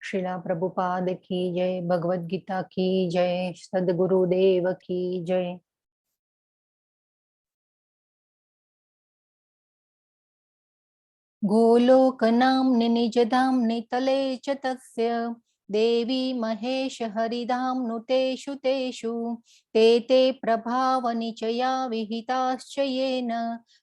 श्रीला प्रभुपाद की जय। भगवद गीता की जय। सद्गुरुदेव की जय। गोलोकनाम्नि निजधाम्नि तले च तस्य देवी महेश हरिधाम नुतेषु तेषु ते प्रभावनिचया विहिताश्च येन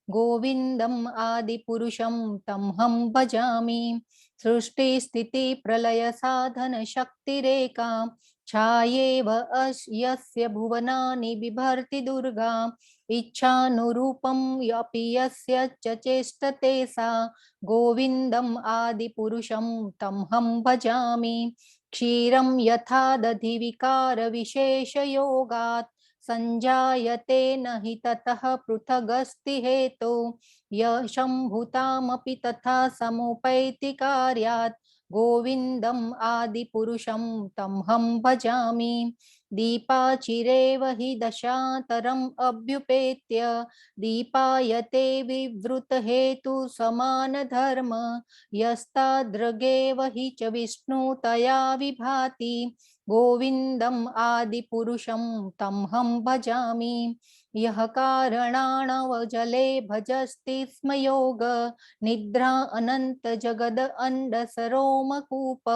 गोविन्दम् आदिपुरुषं तमहं भजामि। सृष्टि स्थिति प्रलय साधन शक्तिरेका छायेव यस्य भुवनानि बिभर्ति दुर्गा इच्छानुरूपं यपि यस्य च चेष्टते सा गोविन्दम् आदिपुरुषं तमहं भजामि। क्षीरं यथा दधि विकार विशेषयोगात् संजायते न हि ततः पृथगस्ति हेतो यशम्भुतामपि तथा समुपैति कार्यात् गोविन्दम् आदिपुरुषं तमहं भजामि। दीपाचिरेव हि दशान्तरम् अभ्युपेत्य दीपायते विवृत हेतु समान धर्म यस्तादृगेव हि च विष्णुतया विभाति गोविन्दम् आदिपुरुषं तमहं भजामि। यः कारणाणवजले भजस्ति स्म योग निद्रा अनंत जगद अंड सरोमकूप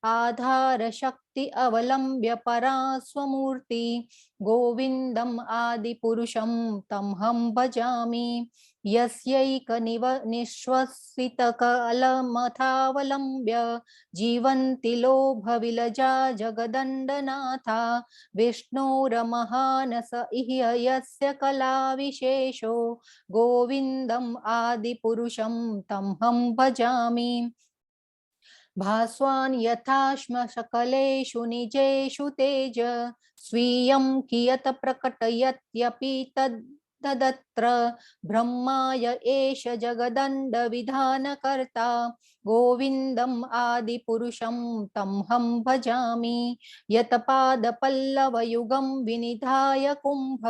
आधार शक्ति अवलंब्य परा स्वमूर्ति गोविन्दम् आदिपुरुषं तमहं भजामि। यस्यैक निःश्वसितकलमथावलम्ब्य जीवन्ति लोभविलजा जगदण्डनाथा विष्णोरमहानस इह यस्य कलाविशेषो गोविन्दम् आदिपुरुषं तमहं भजामि। भास्वान् यथाश्म सकलेषु निजेषु तेज स्वीयं कियत् प्रकटयत्यपि तदत्र ब्रह्माय एष जगदण्ड विधानकर्ता गोविन्दम् आदिपुरुषं तमहं भजामि। यत्पादपल्लवयुगं विनिधाय कुम्भ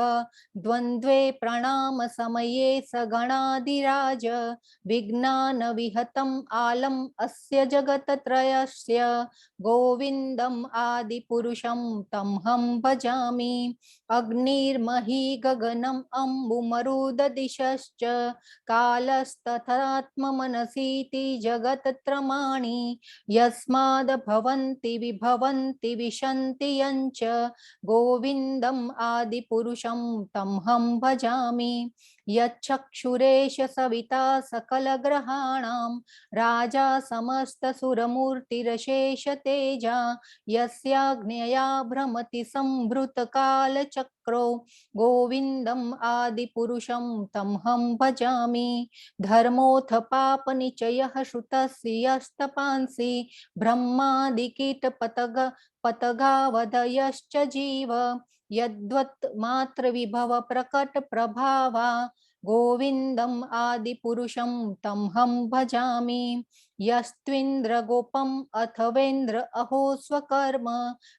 द्वन्द्वे प्रणाम समये सगणाधिराज विज्ञान विहतम् आलम् अस्य जगत्त्रयस्य गोविन्दम् आदिपुरुषं तमहं भजामि। अग्निर्मही गगनम् अम्बुमरुददिशश्च कालस्तथात्ममनसीति जगत्त्रमाणि यस्माद् भवन्ति विभवन्ति विशन्ति यञ्च गोविन्दम् आदिपुरुषं तमहं भजामि। यच्चक्षुरेश सविता सकलग्रहाणां राजा समस्तसुरमूर्तिरशेष तेजा यस्याज्ञया भ्रमति संभृतकालचक्रो गोविन्दम् आदिपुरुषं तमहं भजामि। धर्मोऽथ पापनिचयः श्रुतस्य यस्तपांसि ब्रह्मादिकीटपतगावधयश्च जीव यद्वत् मात्र विभव प्रकट प्रभावा गोविन्दम् आदिपुरुषं तमहं भजामि। यस्त्विन्द्र गोपम् अथवेन्द्र अहो स्वकर्म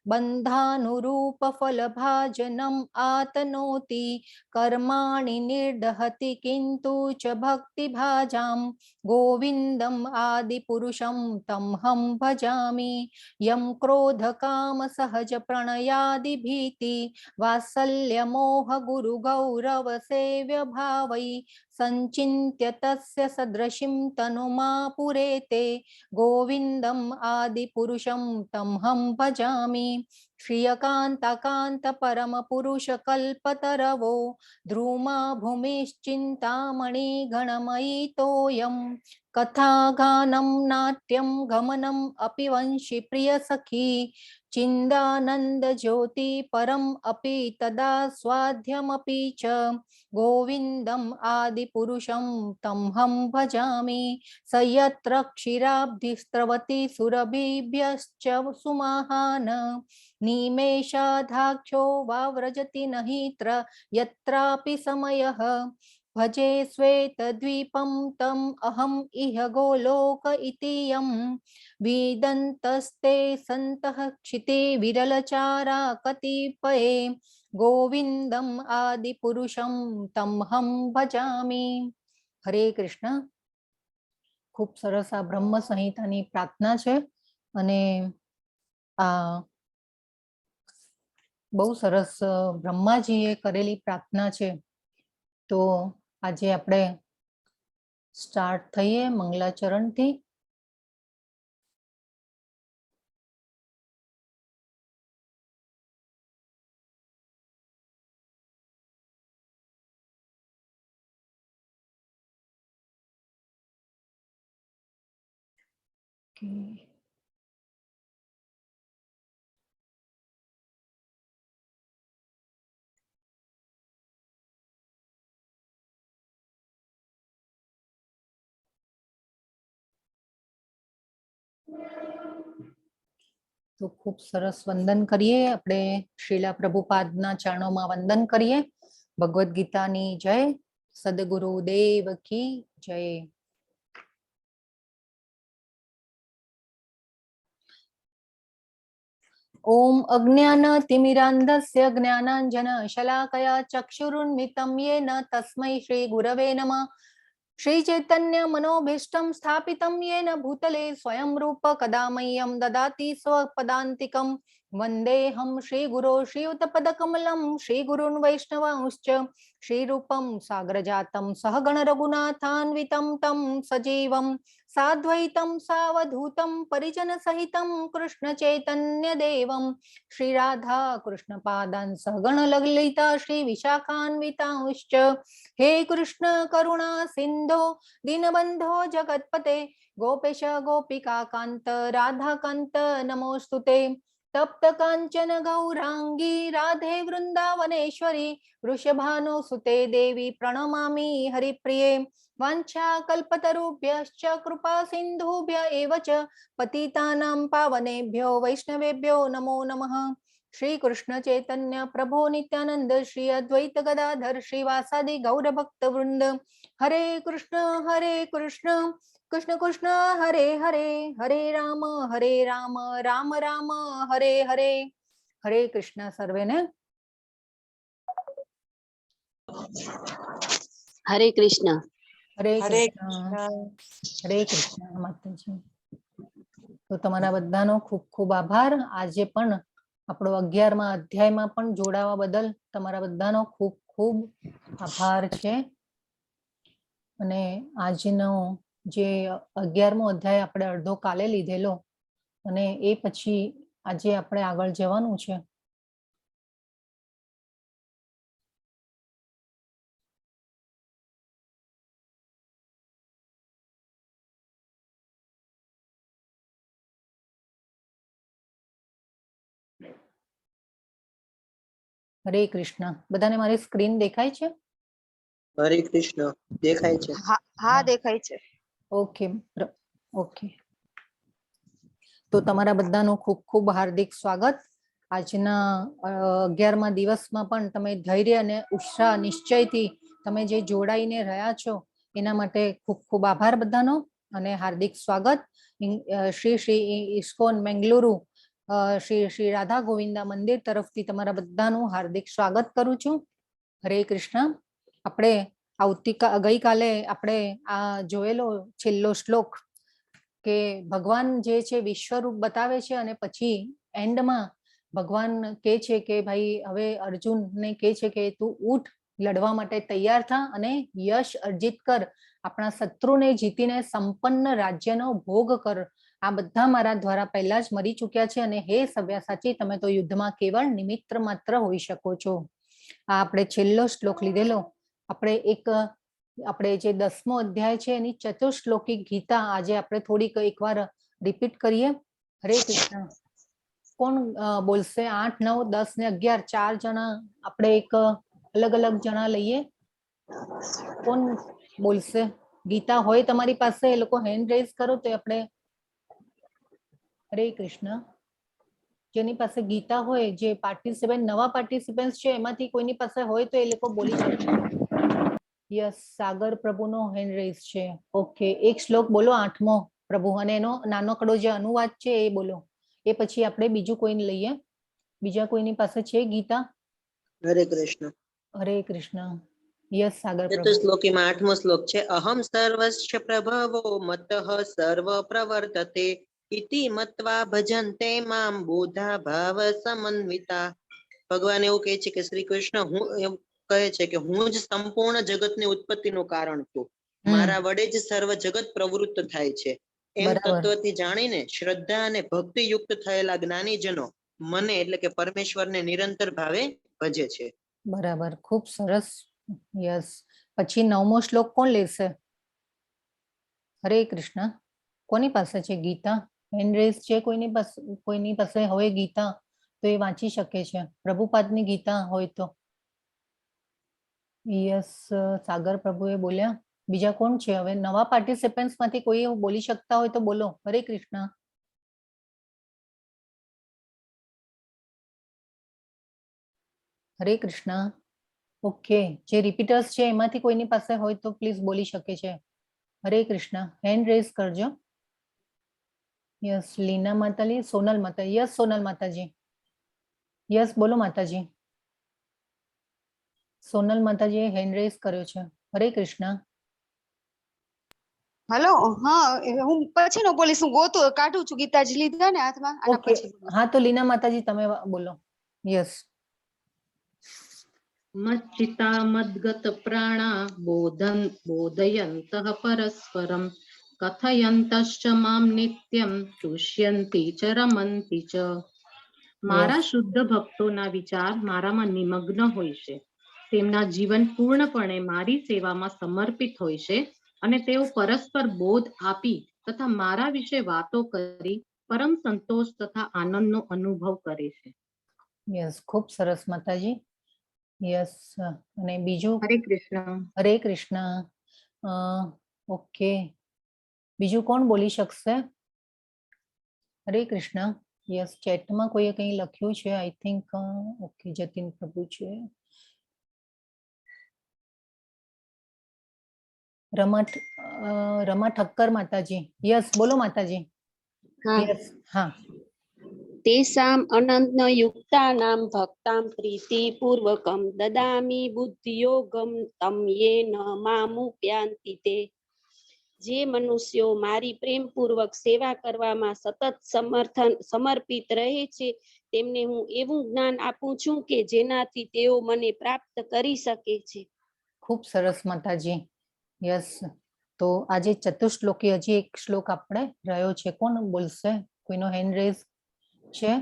बन्धानुरूप फलभाजनम् आतनोति कर्माणि निर्दहति किन्तु च भक्तिभाजां गोविन्दम् आदिपुरुषं तमहं भजामि। यं क्रोध काम सहज प्रणयादि भीति वात्सल्य मोह गुरु गौरव सेव्य भावै संचिन्त्य तस्य सदृशीं तनुमा पुरेते गोविन्दम् आदिपुरुषं तमहं भजामि। श्रियकान्ताकान्त परम पुरुष कल्पतरवो ध्रुमा भूमिश्चिन्तामणि गणमयि तोयं कथागानं नाट्यं गमनम् अपि वंशी प्रिय सखी चिन्दानन्द ज्योति परम् अपि तदा स्वाध्यमपि च गोविन्दम् आदिपुरुषं तमहं भजामि। स यत्र क्षीराब्धिस्रवति सुरभिभ्यश्च सुमहान् निमेषाधाख्यो वा व्रजति नहित्र यत्रापि समयः भजे श्वेतद्वीपं तम् अहम् इह गोलोक इति यं विदन्तस्ते सन्तः क्षिते विरलचारा कतिपये गोविन्दम् आदिपुरुषं तमहं भजामि। हरे कृष्ण। खूब सरस आ ब्रह्म संहितानी प्रार्थना छे અને આ બહુ સરસ બ્રહ્માજીએ કરેલી પ્રાર્થના છે. તો આજે આપણે સ્ટાર્ટ થઈએ મંગલાચરણથી. તો ખૂબ સરસ વંદન કરીએ આપણે. શ્રીલા પ્રભુપાદના ચરણોમાં વંદન કરીએ. ભગવદ ગીતાની જય. સદગુરુ દેવ કી જય. ओम अज्ञानतिमिरान्धस्य ज्ञानाञ्जनशलाकया चक्षुरुन्मिलितं येन तस्मै श्रीगुरवे नमः. श्रीचैतन्यमनोभीष्टं स्थापितं येन भूतले स्वयं रूप कदा मह्यं ददाति स्वपदान्तिकं. वन्देऽहं श्रीगुरो श्रीयुतपदकमलं श्रीगुरून् वैष्णवांश्च. श्रीरूपं साग्रजातं सहगण रघुनाथान्वितं तं सजीवं साद्वैतं सावधूतं परिजन सहितं कृष्ण चैतन्य देवं. श्री राधा कृष्ण पादान् सहगण ललिता श्री विशाखान्वितांश्च. हे कृष्ण करुणा सिंधो दीनबंधो जगत्पते गोपेश गोपिका कांत राधा कांत नमोस्तुते. तप्त कांचन गौरांगी राधे वृंदावनेश्वरी वृषभानुसुते देवी प्रणमामि हरिप्रिये. वाञ्छाकल्पतरुभ्यश्च कृपा सिन्धुभ्य एव च पतितानां पावनेभ्यो वैष्णवेभ्यो नमो नमः. श्री कृष्ण चैतन्य प्रभो नित्यानंद श्री अद्वैत गदाधर श्रीवासादि गौर भक्त वृंद. हरे कृष्ण कृष्ण कृष्ण हरे हरे हरे राम राम राम हरे हरे. हरे कृष्ण सर्वेने. हरे कृष्ण. हरे कृष्ण माताजी. તો તમારા બધાનો ખૂબ ખૂબ આભાર. આજે પણ આપણો 11મા અધ્યાયમાં પણ જોડાવા બદલ તમારા બધાનો ખૂબ ખૂબ આભાર છે. અને આજનો જે 11મો અધ્યાય આપણે અડધો કાલે લીધેલો અને એ પછી આજે આપણે આગળ જવાનું છે. હરે કૃષ્ણ. બધાને મારી સ્ક્રીન દેખાય છે? હરે કૃષ્ણ દેખાય છે? હા દેખાય છે. Okay okay. તો તમારા બધાનું ખૂબ ખૂબ હાર્દિક સ્વાગત. આજના 11મા દિવસમાં પણ તમે ધૈર્ય અને ઉત્સાહ નિશ્ચયથી તમે જે જોડાઈને રહ્યા છો એના માટે ખૂબ ખૂબ આભાર બધાનો અને હાર્દિક સ્વાગત. શ્રી ઇસ્કોન બેંગલુરુ શ્રી રાધા ગોવિંદા મંદિર તરફથી તમારા બધાનું હાર્દિક સ્વાગત કરું છું. હરે કૃષ્ણ. આપણે ગઈકાલે આપણે આ જોયેલો છેલ્લો શ્લોક કે ભગવાન જે છે વિશ્વરૂપ બતાવે છે અને પછી એન્ડમાં ભગવાન કહે છે કે ભાઈ હવે અર્જુનને કહે છે કે તું ઉઠ, લડવા માટે તૈયાર થા અને યશ અર્જિત કર, આપણા શત્રુને જીતીને સંપન્ન રાજ્યનો ભોગ કર. આ બધા મારા દ્વારા પહેલા જ મરી ચૂક્યા છે અને હે સવ્યાસાચી તમે તો યુદ્ધમાં કેવળ નિમિત્ત માત્ર હોઈ શકો છો. આ આપણે છેલ્લો શ્લોક લીધેલો. આપણે જે 10મો અધ્યાય છે એની ચતુશ્લોકી ગીતા આજે આપણે થોડીક એકવાર રિપીટ કરીએ. હરે કૃષ્ણ. કોણ બોલશે? 8, 9, 10 ને 11 ચાર જણા આપણે એક અલગ અલગ જણા લઈએ. કોણ બોલશે? ગીતા હોય તમારી પાસે એ લોકો હેન્ડ રેઝ કરો તો આપણે. હરે કૃષ્ણ. જેની પાસે ગીતા હોય, જે નવા પાર્ટિસિપન્ટ છે એમાંથી કોઈની પાસે હોય તો એ લોકો બોલી શકે. યસ, સાગર પ્રભુનો હેન્ડ રેઝ છે. ઓકે, એક શ્લોક બોલો 8મો પ્રભુ અને એનો નાનકડો જે અનુવાદ છે એ બોલો. એ પછી આપણે બીજું કોઈને લઈએ. બીજા કોઈની પાસે છે ગીતા? હરે કૃષ્ણ. હરે કૃષ્ણ. યસ સાગર પ્રભુ. ચતુશ્લોકીમાં 8મો શ્લોક છે. અહમ સર્વસ્ય પ્રભવો મતઃ સર્વ પ્રવર્તતે ઇતિ મત્વા ભજન્તે મામ બોધા ભાવ સમન્વિતા. ભગવાન એવું કહે છે કે શ્રી કૃષ્ણ હું એમ કહે છે કે હું જ સંપૂર્ણ જગતની ઉત્પત્તિનું કારણ છું. મારા વડે જ સર્વ જગત પ્રવૃત્ત થાય છે એમ બરાબર તત્વથી જાણીને શ્રદ્ધા અને ભક્તિ યુક્ત થયેલા જ્ઞાનીજનો મને એટલે કે પરમેશ્વરને નિરંતર ભાવે ભજે છે. બરાબર, ખૂબ સરસ. યસ. પછી 9મો શ્લોક કોણ લેશે? હરે કૃષ્ણ. કોની પાસે છે ગીતા? હેન્ડ રેઝ છે કોઈની પાસે હવે ગીતા તો એ વાંચી શકે છે. પ્રભુપાદની ગીતા હોય તો. યસ, સાગર પ્રભુએ બોલ્યા. બીજા કોણ છે? હવે નવા પાર્ટિસિપન્ટ્સ માંથી કોઈ બોલી શકતા હોય તો બોલો. હરે કૃષ્ણ. હરે કૃષ્ણ. ઓકે, જે રિપીટર્સ છે એમાંથી કોઈની પાસે હોય તો પ્લીઝ બોલી શકે છે. હરે કૃષ્ણ. હેન્ડ રેઝ કરજો. યસ, લીના માતાજી, સોનલ માતા. યસ, સોનલ માતાજી. યસ, બોલો માતાજી. સોનલ માતાજીએ હેન્ડ રેઝ કર્યો છે. હરે કૃષ્ણ. હલો, હા હું પછી નો બોલીશ, હું ગોતું કાઢું છું, ગીતાજી લીધા ને હાથમાં આના ઓકે, પછી બોલીશ. હા તો લીના માતાજી તમે બોલો. યસ. મચ્ચિતા મદ્ગત પ્રાણા બોધયંતઃ પરસ્પરમ કથયંતશ્ચ મામ નિત્યમ તુષ્યંતી ચ રમંતી ચ. મારા શુદ્ધ ભક્તોના વિચાર મારામાં નિમગ્ન હોય છે. તેમના જીવન પૂર્ણપણે મારી સેવામાં સમર્પિત હોય છે અને તેઓ પરસ્પર બોધ આપી તથા મારા વિશે વાતો કરી પરમ સંતોષ તથા આનંદનો અનુભવ કરે છે. યસ, ખૂબ સરસ માતાજી. યસ, અને બીજું? હરે કૃષ્ણ. હરે કૃષ્ણ. ઓકે, બીજું કોણ બોલી શકશે? હરે કૃષ્ણ. યસ, ચેટમાં કોઈએ કંઈ લખ્યું છે આઈ થિંક. ઓકે, જતીન પ્રભુ છે. રમા ઠક્કર માતાજી. યસ, બોલો માતાજી. હા. યસ, હા. તેસામ અનંત યુક્તાનામ ભક્તામ પ્રીતિ પૂર્વકમ દદામી બુદ્ધિયોગમ તમ યેન મામુપ્યાન્તિ તે. જે મનુષ્યો મારી પ્રેમપૂર્વક સેવા કરવામાં સતત સમર્પિત રહે છે તેમને હું એવું જ્ઞાન આપું છું કે જેનાથી તેઓ મને પ્રાપ્ત કરી શકે છે. ખૂબ સરસ માતાજી. યસ, તો આજે ચતુશ્લોકી હજી એક શ્લોક આપણે રહ્યો છે. કોણ બોલશે? કોઈનો હેન્ડ રેઝ છે?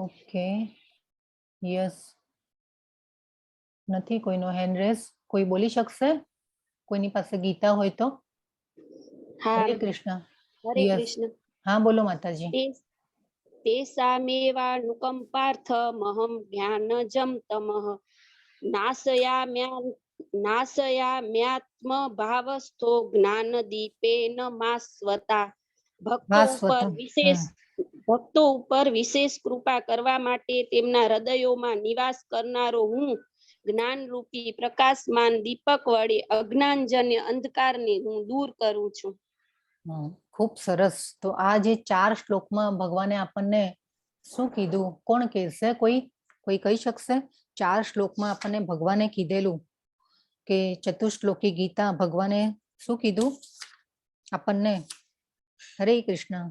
ઓકે, યસ, નથી કોઈનો હેન્ડ રેઝ. કોઈ બોલી શકશે? કોઈની પાસે ગીતા હોય તો? હા, હરે કૃષ્ણ. હરે યસ, કૃષ્ણ. હા બોલો માતાજી. તેસામેવાનુકંપાર્થ મહમ જ્ઞાનજમ તમઃ નાશયામ્યાત્મ ભાવસ્થો જ્ઞાન દીપેન માસ્વતા. ભક્તો ઉપર વિશેષ કૃપા કરવા માટે તેમના હૃદયોમાં નિવાસ કરનારો હું જ્ઞાન રૂપી પ્રકાશમાન દીપક વડે અજ્ઞાનજન્ય અંધકારને હું દૂર કરું છું. ખૂબ સરસ. તો આ જે 4 શ્લોકમાં ભગવાને આપણને શું કીધું? કોણ કહેશે? કોઈ કહી શકશે? 4 શ્લોકમાં આપણને ભગવાને કીધેલું કે ચતુશ્લોકી ગીતા ભગવાને શું કીધું આપણને? હરે કૃષ્ણ.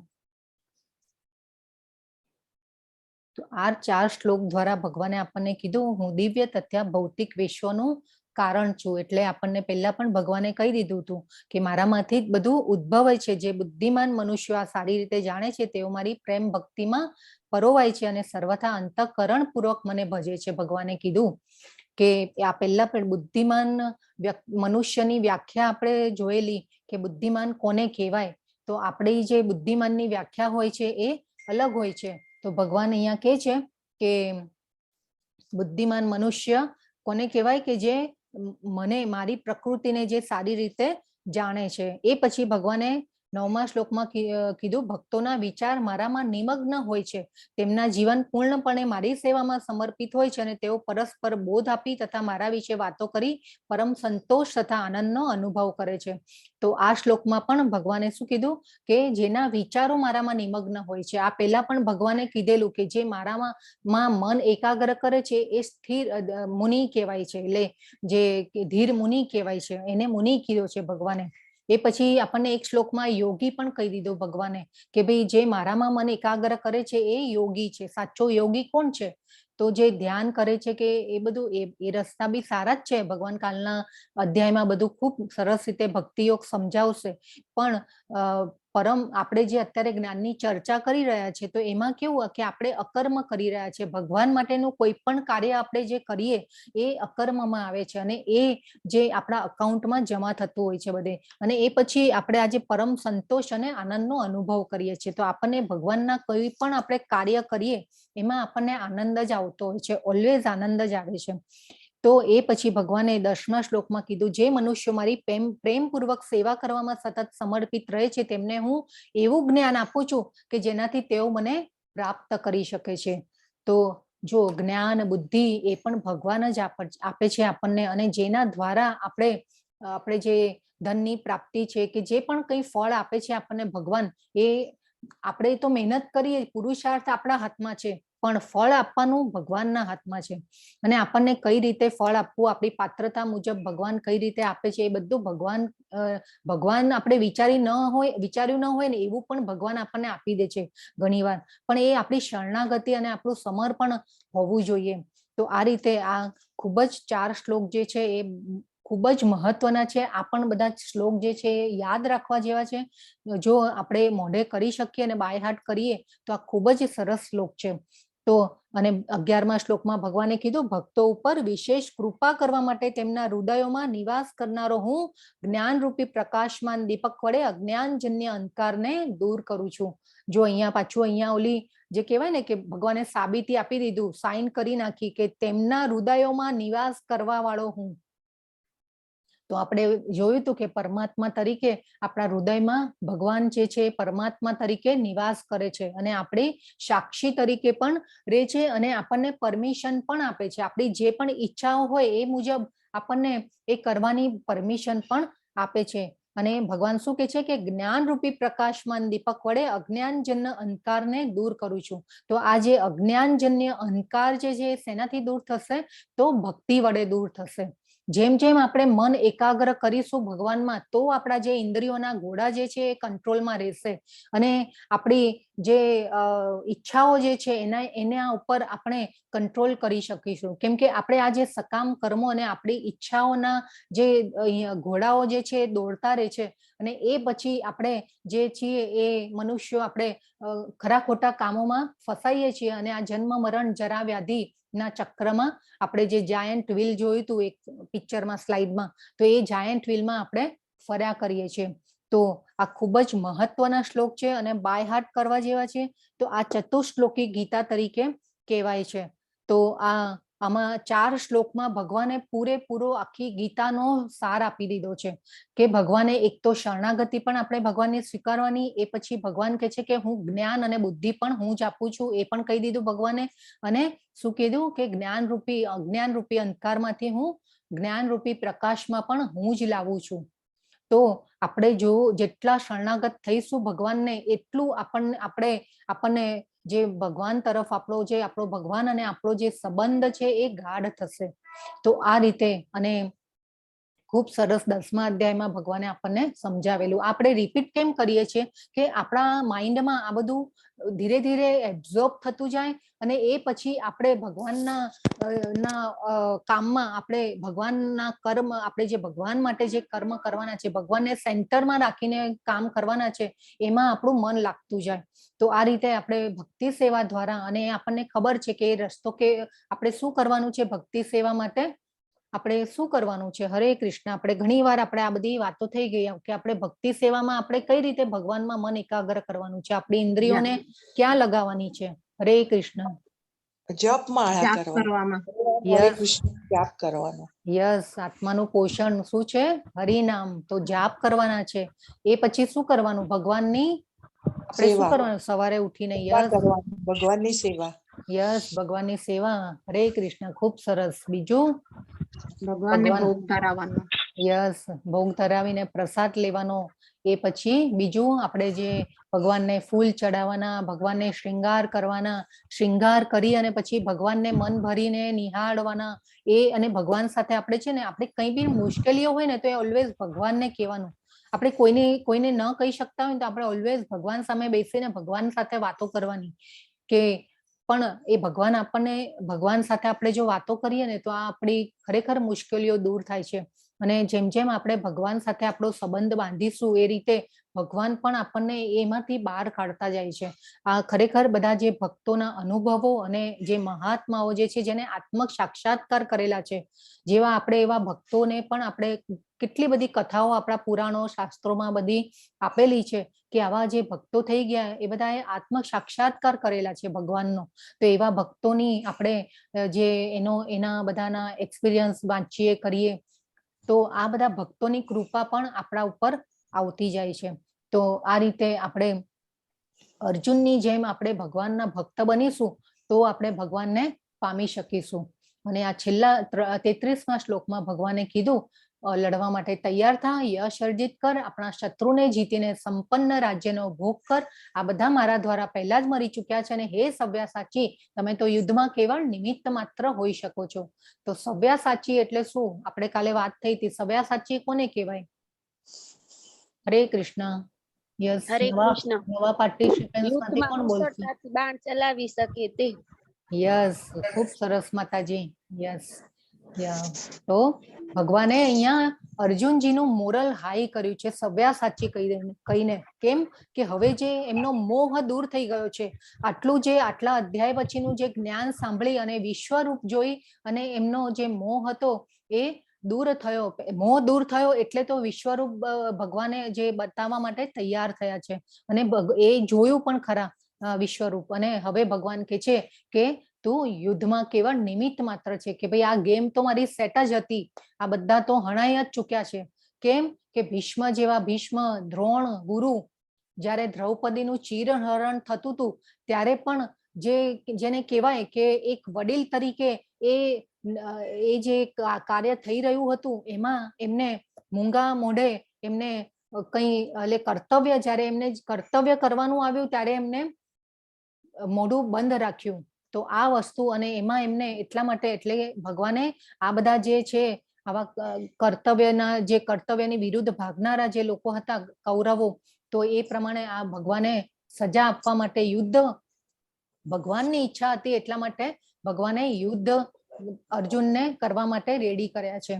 તો આ 4 શ્લોક દ્વારા ભગવાને આપણને કીધું હું દિવ્ય તથા ભૌતિક વિશ્વનું કારણ છું. એટલે આપણને પહેલા પણ ભગવાને કહી દીધું હતું કે મારામાંથી જ બધું ઉદ્ભવે છે. જે બુદ્ધિમાન મનુષ્યો આ સારી રીતે જાણે છે તેઓ મારી પ્રેમ ભક્તિમાં પરોવાય છે અને સર્વથા અંતઃકરણ પૂર્વક મને ભજે છે. ભગવાને કીધું કે આ પહેલા પણ બુદ્ધિમાન મનુષ્યની વ્યાખ્યા આપણે જોયેલી કે બુદ્ધિમાન કોને કહેવાય. તો આપણી જે બુદ્ધિમાનની વ્યાખ્યા હોય છે એ અલગ હોય છે. તો ભગવાન અહીંયા કહે છે કે બુદ્ધિમાન મનુષ્ય કોને કહેવાય? કે જે મને મારી પ્રકૃતિને જે સારી રીતે જાણે છે. એ પછી ભગવાને 9મા શ્લોકમાં કીધું ભક્તોના વિચાર મારામાં નિમગ્ન હોય છે. તેમના જીવન પૂર્ણપણે મારી સેવામાં સમર્પિત હોય છે અને તેઓ પરસ્પર બોધ આપી તથા મારા વિશે વાતો કરી પરમ સંતોષ તથા આનંદનો અનુભવ કરે છે. તો આ શ્લોકમાં પણ ભગવાને શું કીધું કે જેના વિચારો મારામાં નિમગ્ન હોય છે. આ પહેલા પણ ભગવાને કીધેલું કે જે મારામાં મન એકાગ્ર કરે છે એ સ્થિર મુનિ કહેવાય છે. એટલે જે ધીર મુનિ કહેવાય છે એને મુનિ કીધો છે ભગવાને. એ પછી આપણને એક શ્લોકમાં યોગી પણ કહી દીધું ભગવાને કે ભાઈ જે મારામાં મન એકાગ્ર કરે છે એ યોગી છે. સાચો યોગી કોણ છે? તો જે ધ્યાન કરે છે કે એ બધું એ રસ્તા બી સારા જ છે. ભગવાન કાલના અધ્યાયમાં બધું ખૂબ સરસ રીતે ભક્તિ યોગ સમજાવશે. પણ પરમ આપણે જે અત્યારે જ્ઞાનની ચર્ચા કરી રહ્યા છે તો એમાં કેવું કે આપણે અકર્મ કરી રહ્યા છે. ભગવાન માટેનું કોઈ પણ કાર્ય આપણે જે કરીએ એ અકર્મમાં આવે છે અને એ જે આપણા અકાઉન્ટમાં જમા થતું હોય છે બધે, અને એ પછી આપણે આજે પરમ સંતોષ અને આનંદનો અનુભવ કરીએ છીએ. તો આપણને ભગવાનના કોઈ પણ આપણે કાર્ય કરીએ એમાં આપણને આનંદ જ આવતો હોય છે, ઓલવેઝ આનંદ જ આવે છે. તો એ પછી ભગવાને 10મા શ્લોકમાં કીધું, જે મનુષ્યો મારી પ્રેમપૂર્વક સેવા કરવામાં સતત સમર્પિત રહે છે તેમને હું એવું જ્ઞાન આપું છું કે જેનાથી તેઓ મને પ્રાપ્ત કરી શકે છે. તો જો જ્ઞાન બુદ્ધિ એ પણ ભગવાન જ આપે છે આપણને, અને જેના દ્વારા આપણે જે ધનની પ્રાપ્તિ છે કે જે પણ કંઈ ફળ આપે છે આપણને ભગવાન, એ આપણે તો મહેનત કરીએ, પુરુષાર્થ આપણા હાથમાં છે, પણ ફળ આપવાનું ભગવાનના હાથમાં છે. અને આપણને કઈ રીતે ફળ આપવું, આપણી પાત્રતા મુજબ ભગવાન કઈ રીતે આપે છે એ બધું ભગવાન આપણે વિચાર્યું ન હોય ને એવું પણ ભગવાન આપણને આપી દે છે ઘણીવાર. પણ એ આપણી શરણાગતિ અને આપણું સમર્પણ હોવું જોઈએ. તો આ રીતે આ ખૂબ જ 4 શ્લોક જે છે એ ખૂબ જ મહત્વના છે. આ પણ બધા શ્લોક જે છે એ યાદ રાખવા જેવા છે. જો આપણે મોઢે કરી શકીએ અને બાય હાર્ટ કરીએ તો આ ખૂબ જ સરસ શ્લોક છે. તો અને 11મા શ્લોકમાં ભગવાને કીધું, ભક્તો ઉપર વિશેષ કૃપા કરવા માટે તેમના હૃદયોમાં નિવાસ કરનારો હું જ્ઞાનરૂપી પ્રકાશમાન દીપક વડે અજ્ઞાનજન્ય અંધકારને દૂર કરું છું. જો અહીંયા ઓલી જે કહેવાય ને કે ભગવાને સાબિતી આપી દીધું, સાઈન કરી નાખી કે તેમના હૃદયોમાં નિવાસ કરવા વાળો હું. તો આપણે જોયું હતું કે પરમાત્મા તરીકે આપણા હૃદયમાં ભગવાન જે છે પરમાત્મા તરીકે નિવાસ કરે છે, અને આપણી સાક્ષી તરીકે પણ રહે છે, અને આપણને પરમિશન પણ આપે છે. આપણી જે પણ ઈચ્છાઓ હોય એ મુજબ આપણને એ કરવાની પરમિશન પણ આપે છે. અને ભગવાન શું કે છે કે જ્ઞાનરૂપી પ્રકાશમાન દીપક વડે અજ્ઞાનજન્ય અંધકારને દૂર કરું છું. તો આ જે અજ્ઞાનજન્ય અંધકાર જે છે શેનાથી દૂર થશે? તો ભક્તિ વડે દૂર થશે. જેમ જેમ આપણે મન એકાગ્ર કરીશું ભગવાનમાં, તો આપણા જે ઇન્દ્રિયોના ઘોડા જે છે એ કંટ્રોલમાં રહેશે, અને આપણી જે ઈચ્છાઓ જે છે એના ઉપર આપણે કંટ્રોલ કરી શકીશું. કેમ કે આપણે આ જે સકામ કર્મો અને આપણી ઈચ્છાઓના જે ઘોડાઓ જે છે એ દોડતા રહે છે, અને એ પછી આપણે જે છીએ એ મનુષ્યો આપણે ખરા ખોટા કામોમાં ફસાઈએ છીએ, અને આ જન્મ મરણ જરા વ્યાધિ ના ચક્રમાં આપણે જે જાયન્ટ વ્હીલ જોયું હતું એક પિક્ચરમાં, સ્લાઇડમાં, તો એ જાયન્ટ વ્હીલમાં આપણે ફર્યા કરીએ છીએ. તો આ ખૂબ જ મહત્વના શ્લોક છે અને બાય હાર્ટ કરવા જેવા છે. તો આ ચતુશ્લોકી ગીતા તરીકે કહેવાય છે. તો આમાં 4 શ્લોકમાં ભગવાને પૂરેપૂરો આખી ગીતાનો સાર આપી દીધો છે કે ભગવાને એક તો શરણાગતિ પણ આપણે ભગવાનને સ્વીકારવાની, એ પછી ભગવાન કહે છે કે હું જ્ઞાન અને બુદ્ધિ પણ હું જ આપું છું, એ પણ કહી દીધું ભગવાને. અને શું કીધું કે અજ્ઞાનરૂપી અંધકારમાંથી હું જ્ઞાનરૂપી પ્રકાશમાં પણ હું જ લાવું છું. તો આપણે જો જેટલા શરણાગત થઈશું ભગવાનને, એટલું આપણને જે ભગવાન તરફ આપણો ભગવાન અને આપણો જે સંબંધ છે એ ગાઢ થશે. તો આ રીતે, અને ખૂબ સરસ 10મા અધ્યાયમાં ભગવાને આપણને સમજાવેલું. આપણે રિપીટ કેમ કરીએ છીએ કે આપણા માઇન્ડમાં આ બધું ધીરે ધીરે એબ્ઝોર્બ થતું જાય, અને એ પછી આપણે ભગવાનના કામમાં, આપણે ભગવાનના કર્મ, આપણે જે ભગવાન માટે જે કર્મ કરવાના છે, ભગવાનને સેન્ટરમાં રાખીને કામ કરવાના છે, એમાં આપણું મન લાગતું જાય. તો આ રીતે આપણે ભક્તિ સેવા દ્વારા, અને આપણને ખબર છે કે એ રસ્તો કે આપણે શું કરવાનું છે ભક્તિ સેવા માટે, આપણે શું કરવાનું છે. હરે કૃષ્ણ. આપણે ઘણી વાર આપણે આ બધી વાતો થઈ ગઈ કે આપણે ભક્તિ સેવામાં આપણે કઈ રીતે ભગવાનમાં મન એકાગ્ર કરવાનું છે, આપણી ઇન્દ્રિયોને ક્યાં લગાવવાની છે. હરે કૃષ્ણ. જપમાળા જાપ કરવાનો, કરવામાં. હરે કૃષ્ણ જાપ કરવાનો. યસ, આત્માનું પોષણ શું છે? હરિનામ. તો જાપ કરવાના છે. એ પછી શું કરવાનું? ભગવાનની આપણે શું સેવા કરવાનું? સવારે ઉઠીને યસ ભગવાનની સેવા. ભગવાનની સેવા. હરે કૃષ્ણ. ખૂબ સરસ. બીજું? ભગવાનને ભોગ ધરાવવાનો. યસ, ભોગ ધરાવીને પ્રસાદ લેવાનો. એ પછી બીજું આપણે જે ભગવાનને ફૂલ ચડાવવાના, ભગવાનને શ્રૃંગાર કરવાના, શ્રૃંગાર કરી અને પછી ભગવાનને મન ભરીને નિહાળવાના. અને ભગવાન સાથે આપણે છે ને, આપણે કઈ બી મુશ્કેલીઓ હોય ને તો એ ઓલવેઝ ભગવાનને કહેવાનું. આપણે કોઈને ન કહી શકતા હોય તો આપણે ઓલવેઝ ભગવાન સામે બેસીને ભગવાન સાથે વાતો કરવાની, કે પણ એ ભગવાન સાથે આપણે જો વાતો કરીએ ને તો આ આપણી ખરેખર મુશ્કેલીઓ દૂર થાય છે. અને જેમ જેમ આપણે ભગવાન સાથે આપણો સંબંધ બાંધીશું એ રીતે ભગવાન પણ આપણને એમાંથી બહાર કાઢતા જાય છે. આ ખરેખર બધા જે ભક્તોના અનુભવો અને જે મહાત્માઓ જે છે જેને આત્મ સાક્ષાત્કાર કરેલા છે, જેવા આપણે એવા ભક્તોને પણ આપણે કેટલી બધી કથાઓ આપણા પુરાણો શાસ્ત્રોમાં બધી આપેલી છે કે આવા જે ભક્તો થઈ ગયા એ બધાએ આત્મ સાક્ષાત્કાર કરેલા છે ભગવાનનો. તો એવા ભક્તોની આપણે જે એના બધાના એક્સપિરિયન્સ વાંચીએ કરીએ તો આ બધા ભક્તોની કૃપા પણ આપણા ઉપર આવતી જાય છે. તો આ રીતે આપણે અર્જુનની જેમ આપણે ભગવાનના ભક્ત બનીશું તો આપણે ભગવાનને પામી શકીશું. અને આ છેલ્લા 33મા શ્લોકમાં ભગવાને કીધું લડવા માટે તૈયાર થા, યશ અર્જિત કર, આપણા શત્રુને જીતીને સંપન્ન રાજ્યનો ભોગ કર. આ બધા મારા દ્વારા પહેલા જ મરી ચુક્યા છે અને હે સવ્યાસાચી, તમે તો યુદ્ધમાં કેવળ નિમિત્ત માત્ર હોઈ શકો છો. તો સવ્યાસાચી એટલે શું? આપણે કાલે વાત થઈ હતી, સવ્યાસાચી કોને કહેવાય? હરે કૃષ્ણ. યસ, હરે કૃષ્ણ. નવા પાર્ટિસિપન્ટ્સ માંથી યુદ્ધમાં કોણ બોલશે? કુશળતાથી બાણ ચલાવી શકે તે. યસ, ખૂબ સરસ માતાજી. યસ. તો ભગવાને અહીંયા અર્જુનજીનું મોરલ હાઈ કર્યું છે સવ્યાસાચી કહીને. કેમ કે હવે જે એમનો મોહ દૂર થઈ ગયો છે, આટલા અધ્યાય પછીનું જે જ્ઞાન સાંભળી અને વિશ્વરૂપ જોઈ અને એમનો જે મોહ હતો એ દૂર થયો. મોહ દૂર થયો એટલે તો વિશ્વરૂપ ભગવાને જે બતાવવા માટે તૈયાર થયા છે અને એ જોયું પણ ખરા વિશ્વરૂપ. અને હવે ભગવાન કહે છે કે તું યુદ્ધમાં કેવળ નિમિત્ત માત્ર છે, કે ભાઈ આ ગેમ તો મારી સેટ જ હતી, આ બધા તો હણાઈ જ ચૂક્યા છે. કેમ કે ભીષ્મ, દ્રોણ, ગુરુ, જ્યારે દ્રૌપદીનું ચીરહરણ થતું હતું ત્યારે પણ જેને કહેવાય કે એક વડીલ તરીકે એ જે કાર્ય થઈ રહ્યું હતું એમાં એમને મૂંગા મોઢે એમને જ્યારે એમને કર્તવ્ય કરવાનું આવ્યું ત્યારે એમને મોઢું બંધ રાખ્યું. તો આ વસ્તુ અને એમાં એમને એટલા માટે એટલે ભગવાને આ બધા જે છે આવા કર્તવ્યની વિરુદ્ધ ભાગનારા જે લોકો હતા કૌરવો, તો એ પ્રમાણે આ ભગવાને સજા આપવા માટે ભગવાનની ઈચ્છા હતી એટલા માટે ભગવાને યુદ્ધ અર્જુનને કરવા માટે રેડી કર્યા છે.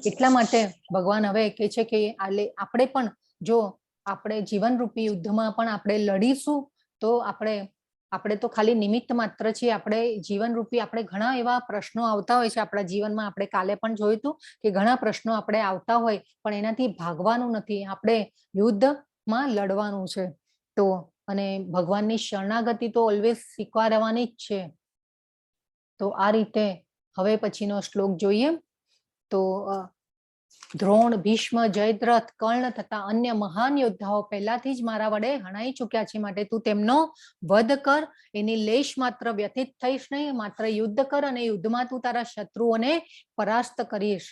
એટલા માટે ભગવાન હવે કહે છે કે આપણે પણ જો આપણે જીવનરૂપી યુદ્ધમાં પણ આપણે લડીશું તો આપણે તો ખાલી નિમિત્ત માત્ર છીએ. આપણે જીવનરૂપી આપણે ઘણા એવા પ્રશ્નો આવતા હોય છે આપણા જીવનમાં. આપણે કાલે પણ જોયું હતું કે ઘણા પ્રશ્નો આપણે આવતા હોય પણ એનાથી ભાગવાનું નથી, આપણે યુદ્ધમાં લડવાનું છે. તો અને ભગવાનની શરણાગતિ તો ઓલવેઝ સ્વીકારવાની જ છે. તો આ રીતે હવે પછીનો શ્લોક જોઈએ તો દ્રોણ, ભીષ્મ, જયદ્રથ, કર્ણ તથા અન્ય મહાન યોદ્ધાઓ પહેલાથી જ મારા વડે હણાઈ ચુક્યા છે, માટે તું તેમનો વધ કર, એની લેશ માત્ર વ્યથિત થઈશ નહીં, માત્ર યુદ્ધ કર અને યુદ્ધમાં તું તારા શત્રુઓને પરાસ્ત કરીશ.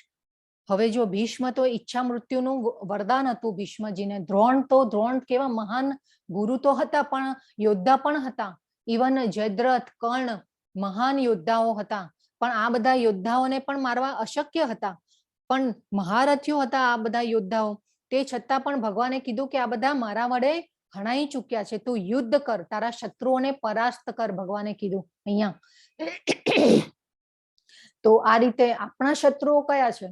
હવે જો ભીષ્મ તો ઈચ્છા મૃત્યુનું વરદાન હતું ભીષ્મજીને. દ્રોણ કેવા મહાન ગુરુ તો હતા પણ યોદ્ધા પણ હતા. ઇવન જયદ્રથ, કર્ણ મહાન યોદ્ધાઓ હતા પણ આ બધા યોદ્ધાઓને પણ મારવા અશક્ય હતા. પણ મહારથીઓ હતા આ બધા યોદ્ધાઓ, તે છતાં પણ ભગવાને કીધું કે આ બધા મારા વડે હણાઈ ચુક્યા છે, તું યુદ્ધ કર, તારા શત્રુઓને પરાસ્ત કર, ભગવાને કીધું અહીંયા. તો આ રીતે આપણા શત્રુઓ કયા છે?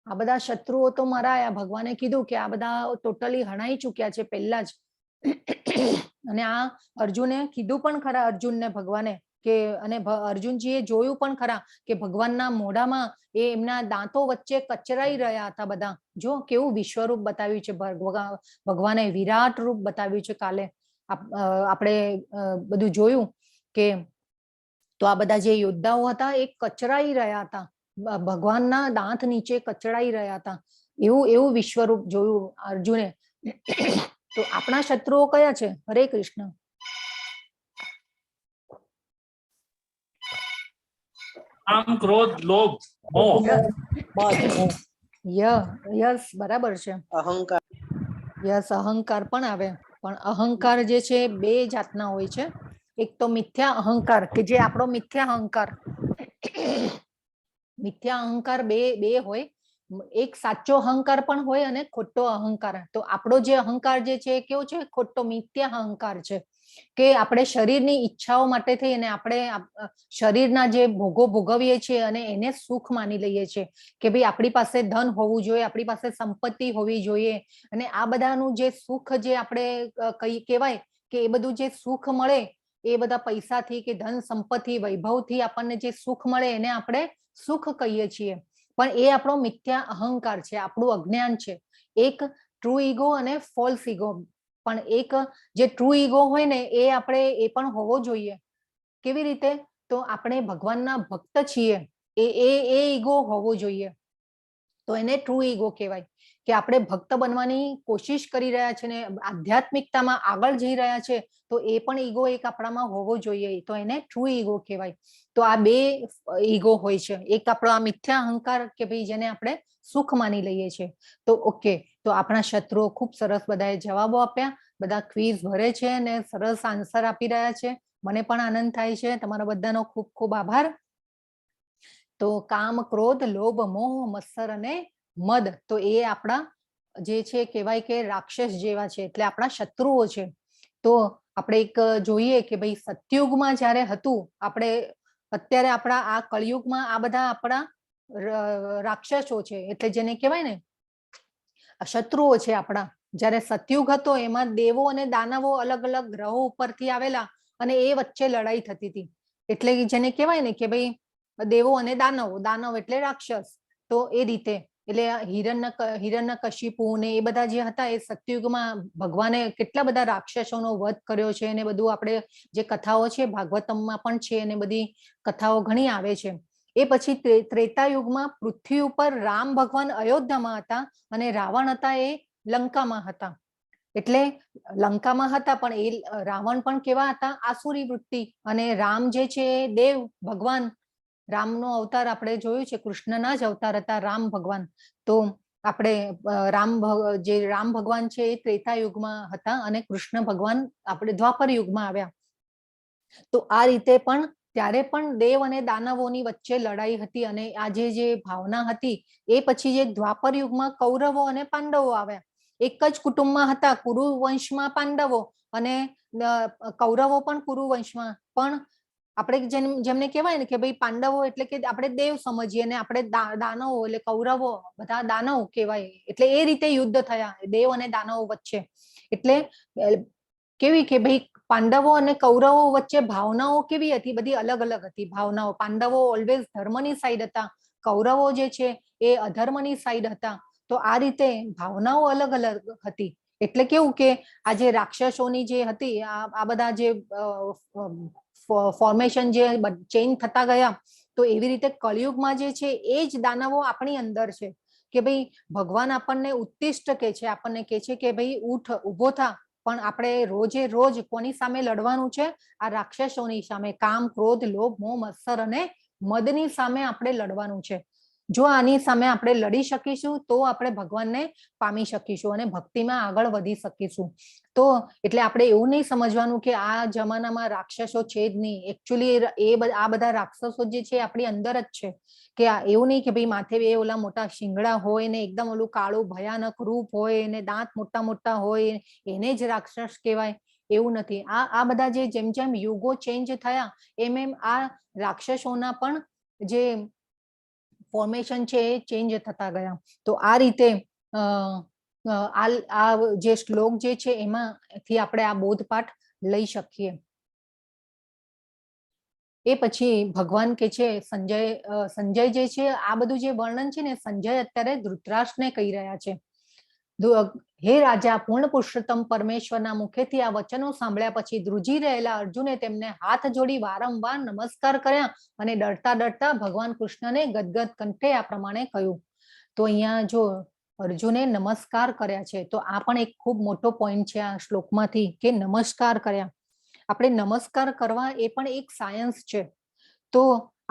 આ બધા શત્રુઓ તો મારા ભગવાને કીધું કે આ બધા ટોટલી હણાઈ ચુક્યા છે પહેલા જ. અને આ અર્જુને કીધું પણ ખરા અર્જુનને ભગવાને કે અને અર્જુનજીએ જોયું પણ ખરા કે ભગવાનના મોઢામાં એમના દાંતો વચ્ચે કચરાઈ રહ્યા હતા બધા. જો કેવું વિશ્વરૂપ બતાવ્યું છે ભગવાને, વિરાટ રૂપ બતાવ્યું છે. કાલે આપણે બધું જોયું કે તો આ બધા જે યોદ્ધાઓ હતા એ કચરાઈ રહ્યા હતા, ભગવાનના દાંત નીચે કચડાઈ રહ્યા હતા. એવું વિશ્વરૂપ જોયું અર્જુને. તો આપણા શત્રુઓ કયા છે? હરે કૃષ્ણ. કામ, ક્રોધ, લોભ, મોહ. યસ, બરાબર છે. અહંકાર. યસ, અહંકાર પણ આવે. પણ અહંકાર જે છે બે જાતના હોય છે. એક તો મિથ્યા અહંકાર કે જે આપણો મિથ્યા અહંકાર બે હોય. એક સાચો અહંકાર પણ હોય અને ખોટો અહંકાર. તો આપણો જે અહંકાર જે છે એ કેવો છે? ખોટો મિથ્યા અહંકાર છે, કે આપણે શરીરની ઈચ્છાઓ માટે થઈ અને આપણે શરીરના જે ભોગો ભોગવીએ છીએ અને એને સુખ માની લઈએ છીએ, કે ભાઈ આપણી પાસે ધન હોવું જોઈએ, આપણી પાસે સંપત્તિ હોવી જોઈએ, અને આ બધાનું જે સુખ જે આપણે કઈ કહેવાય કે એ બધું જે સુખ મળે એ બધા પૈસાથી કે ધન સંપત્તિ વૈભવથી આપણને જે સુખ મળે એને આપણે સુખ કહીએ છીએ. પણ એ આપણો મિથ્યા અહંકાર છે, આપણું અજ્ઞાન છે. એક ટ્રુ ઈગો અને ફોલ્સ ઈગો. પણ એક જે ટ્રુ ઈગો હોય ને એ આપણે એ પણ હોવો જોઈએ. કેવી રીતે? તો આપણે ભગવાનના ભક્ત છીએ એ ઈગો હોવો જોઈએ. તો એને ટ્રુ ઈગો કહેવાય, કે આપણે ભક્ત બનવાની કોશિશ કરી રહ્યા છે ને આધ્યાત્મિકતામાં આગળ જઈ રહ્યા છે, તો એ પણ ઈગો એક આપણામાં હોવો જોઈએ, તો એને ટ્રુ ઈગો કહેવાય. તો આ બે ઈગો હોય છે, એક આપણો આ મિથ્યા અહંકાર કે ભાઈ જેને આપણે સુખ માની લઈએ છીએ. તો ઓકે, તો આપણા શત્રુઓ ખૂબ સરસ બધાએ જવાબો આપ્યા, બધા ક્વિઝ ભરે છે અને સરસ આન્સર આપી રહ્યા છે. મને પણ આનંદ થાય છે. તમારા બધાનો ખૂબ ખૂબ આભાર. તો કામ, ક્રોધ, લોભ, મોહ, મત્સર અને મદ, તો એ આપણા જે છે કહેવાય કે રાક્ષસ જેવા છે, એટલે આપણા શત્રુઓ છે. તો આપણે એક જોઈએ કે ભાઈ સતયુગમાં જ્યારે હતું, આપણે અત્યારે આપણા આ કળિયુગમાં આ બધા આપણા રાક્ષસો છે, એટલે જેને કહેવાય ને શત્રુઓ છે આપણા. જ્યારે સતયુગ હતો એમાં દેવો અને દાનવો અલગ અલગ ગ્રહો ઉપરથી આવેલા અને એ વચ્ચે લડાઈ થતી હતી. એટલે જેને કહેવાય ને કે ભાઈ દેવો અને દાનવો, દાનવ એટલે રાક્ષસ. તો એ રીતે એટલે હિરણ્યકશિપુ ને એ બધા જે હતા એ સતયુગમાં ભગવાને કેટલા બધા રાક્ષસોનો વધ કર્યો છે, અને બધું આપણે જે કથાઓ છે ભાગવતમમાં પણ છે, અને બધી કથાઓ ઘણી આવે છે. એ પછી ત્રેતાયુગમાં પૃથ્વી ઉપર રામ ભગવાન અયોધ્યામાં હતા અને રાવણ હતા એ લંકામાં હતા. એટલે લંકામાં હતા પણ એ રાવણ પણ કેવા હતા? આસુરી વૃત્તિ. અને રામ જે છે દેવ ભગવાન, રામનો અવતાર આપણે જોયું છે, કૃષ્ણના જ અવતાર હતા રામ ભગવાન. તો આપણે રામ ભગવાન છે એ ત્રેતા યુગમાં હતા અને કૃષ્ણ ભગવાન આપણે દ્વાપર યુગમાં આવ્યા. તો આ રીતે પણ ત્યારે પણ દેવ અને દાનવોની વચ્ચે લડાઈ હતી, અને આ જે ભાવના હતી એ પછી જે દ્વાપર યુગમાં કૌરવો અને પાંડવો આવ્યા. એક જ કુટુંબમાં હતા, કુરુ વંશમાં પાંડવો અને કૌરવો પણ કુરુ વંશમાં. પણ આપણે જેમને કહેવાય ને કે ભાઈ પાંડવો એટલે કે આપણે દેવ સમજીએ, ને આપણે દાનવો એટલે કૌરવો બધા દાનવ કહેવાય. એટલે એ રીતે યુદ્ધ થયા દેવ અને દાનવો વચ્ચે. એટલે કેવી કે ભાઈ પાંડવો અને કૌરવો વચ્ચે ભાવનાઓ કેવી હતી? બધી અલગ અલગ હતી ભાવનાઓ. પાંડવો ઓલવેઝ ધર્મની સાઈડ હતા, કૌરવો જે છે એ અધર્મની સાઈડ હતા. તો આ રીતે ભાવનાઓ અલગ અલગ હતી. એટલે કેવું કે આ જે રાક્ષસોની જે હતી આ બધા જે ફોર્મેશન જે ચેન્જ થતા ગયા, તો એવી રીતે કળિયુગમાં જે છે એ જ દાનવો આપણી અંદર છે. કે ભાઈ ભગવાન આપણને ઉત્તિષ્ટ કે છે, આપણને કે છે કે ભાઈ ઉઠ, ઉભો થા. પણ આપણે રોજે રોજ કોની સામે લડવાનું છે? આ રાક્ષસોની સામે, કામ, ક્રોધ, લોભ, મોહ, મત્સર અને મદની સામે આપણે લડવાનું છે. જો આની સામે આપણે લડી શકીશું તો આપણે ભગવાનને પામી શકીશું અને ભક્તિમાં આગળ વધી શકીશું. તો એટલે આપણે એવું નહીં સમજવાનું કે આ જમાનામાં રાક્ષસો છે જ નહીં. એકચ્યુઅલી આ બધા રાક્ષસો જે છે આપણી અંદર જ છે. કે એવું નહીં કે ભાઈ માથે બે ઓલા મોટા શિંગડા હોય ને એકદમ ઓલું કાળું ભયાનક રૂપ હોય ને દાંત મોટા મોટા હોય એને જ રાક્ષસ કહેવાય, એવું નથી. આ બધા જે જેમ જેમ યુગો ચેન્જ થયા એમ આ રાક્ષસોના પણ જે ફોર્મેશન છે એ ચેન્જ થતા ગયા. તો આ રીતે આ જે શ્લોક જે છે એમાંથી આપણે આ બોધપાઠ લઈ શકીએ. એ પછી ભગવાન કે છે સંજય જે છે આ બધું જે વર્ણન છે ને સંજય અત્યારે ધૃતરાષ્ટ્રને કહી રહ્યા છે. હે રાજા, પૂર્ણ પુરુષોત્તમ પરમેશ્વરના મુખેથી આ વચનો સાંભળ્યા પછી ધ્રુજી રહેલા અર્જુને તેમને હાથ જોડી વારંવાર નમસ્કાર કર્યા અને ડરતા ડરતા ભગવાન કૃષ્ણને ગદગદ કંઠે આ પ્રમાણે કહ્યું. તો અહીંયા જો અર્જુને નમસ્કાર કર્યા છે, તો આ પણ એક ખૂબ મોટો પોઈન્ટ છે આ શ્લોકમાંથી કે નમસ્કાર કર્યા. આપણે નમસ્કાર કરવા એ પણ એક સાયન્સ છે. તો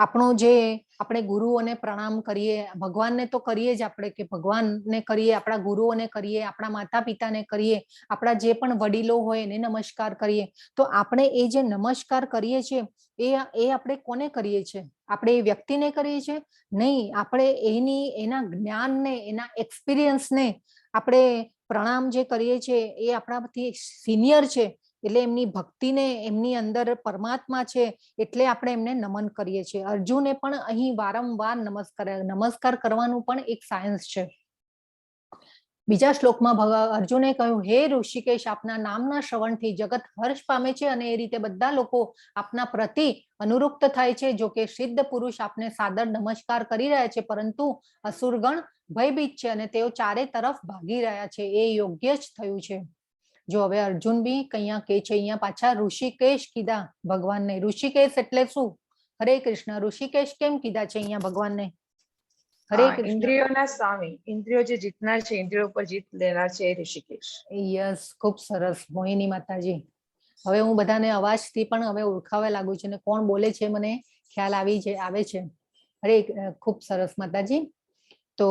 આપણો જે આપણે ગુરુઓને પ્રણામ કરીએ, ભગવાનને તો કરીએ જ આપણે, કે ભગવાનને કરીએ, આપણા ગુરુઓને કરીએ, આપણા માતા પિતાને કરીએ, આપણા જે પણ વડીલો હોય એને નમસ્કાર કરીએ. તો આપણે એ જે નમસ્કાર કરીએ છીએ એ આપણે કોને કરીએ છીએ? આપણે એ વ્યક્તિને કરીએ છીએ? નહીં, આપણે એના જ્ઞાનને, એના એક્સપિરિયન્સને આપણે પ્રણામ જે કરીએ છીએ એ આપણાથી સિનિયર છે એટલે એમની ભક્તિને, એમની અંદર પરમાત્મા છે એટલે આપણે એમને નમન કરીએ છીએ. અર્જુને પણ અહીં વારંવાર નમસ્કાર કરવાનું પણ એક સાયન્સ છે. બીજા શ્લોકમાં અર્જુને કહ્યું, હે ઋષિકેશ, આપના નામના શ્રવણથી જગત હર્ષ પામે છે અને એ રીતે બધા લોકો આપના પ્રતિ અનુરુક્ત થાય છે. જો કે સિદ્ધ પુરુષ આપને સાદર નમસ્કાર કરી રહ્યા છે, પરંતુ અસુરગણ ભયભીત છે અને તેઓ ચારે તરફ ભાગી રહ્યા છે. એ યોગ્ય જ થયું છે. જો હવે અર્જુન બી કઅહીંયા કે છે, અહીંયા પાછા ઋષિકેશ કીધા ભગવાનને. ઋષિકેશ એટલે શું? હરે કૃષ્ણ. ઋષિકેશ કેમ કીધા છે અહીંયા ભગવાનને? હરે કૃષ્ણ. ઇન્દ્રિયોના સ્વામી, ઇન્દ્રિયો જે જીતનાર છે, ઇન્દ્રિયો પર જીત લેનાર છે, એ ઋષિકેશ. યસ, ખૂબ સરસ મોહિની માતાજી. હવે હું બધાને અવાજથી પણ હવે ઓળખાવા લાગુ છું ને કોણ બોલે છે મને ખ્યાલ આવે છે. અરે ખૂબ સરસ માતાજી. તો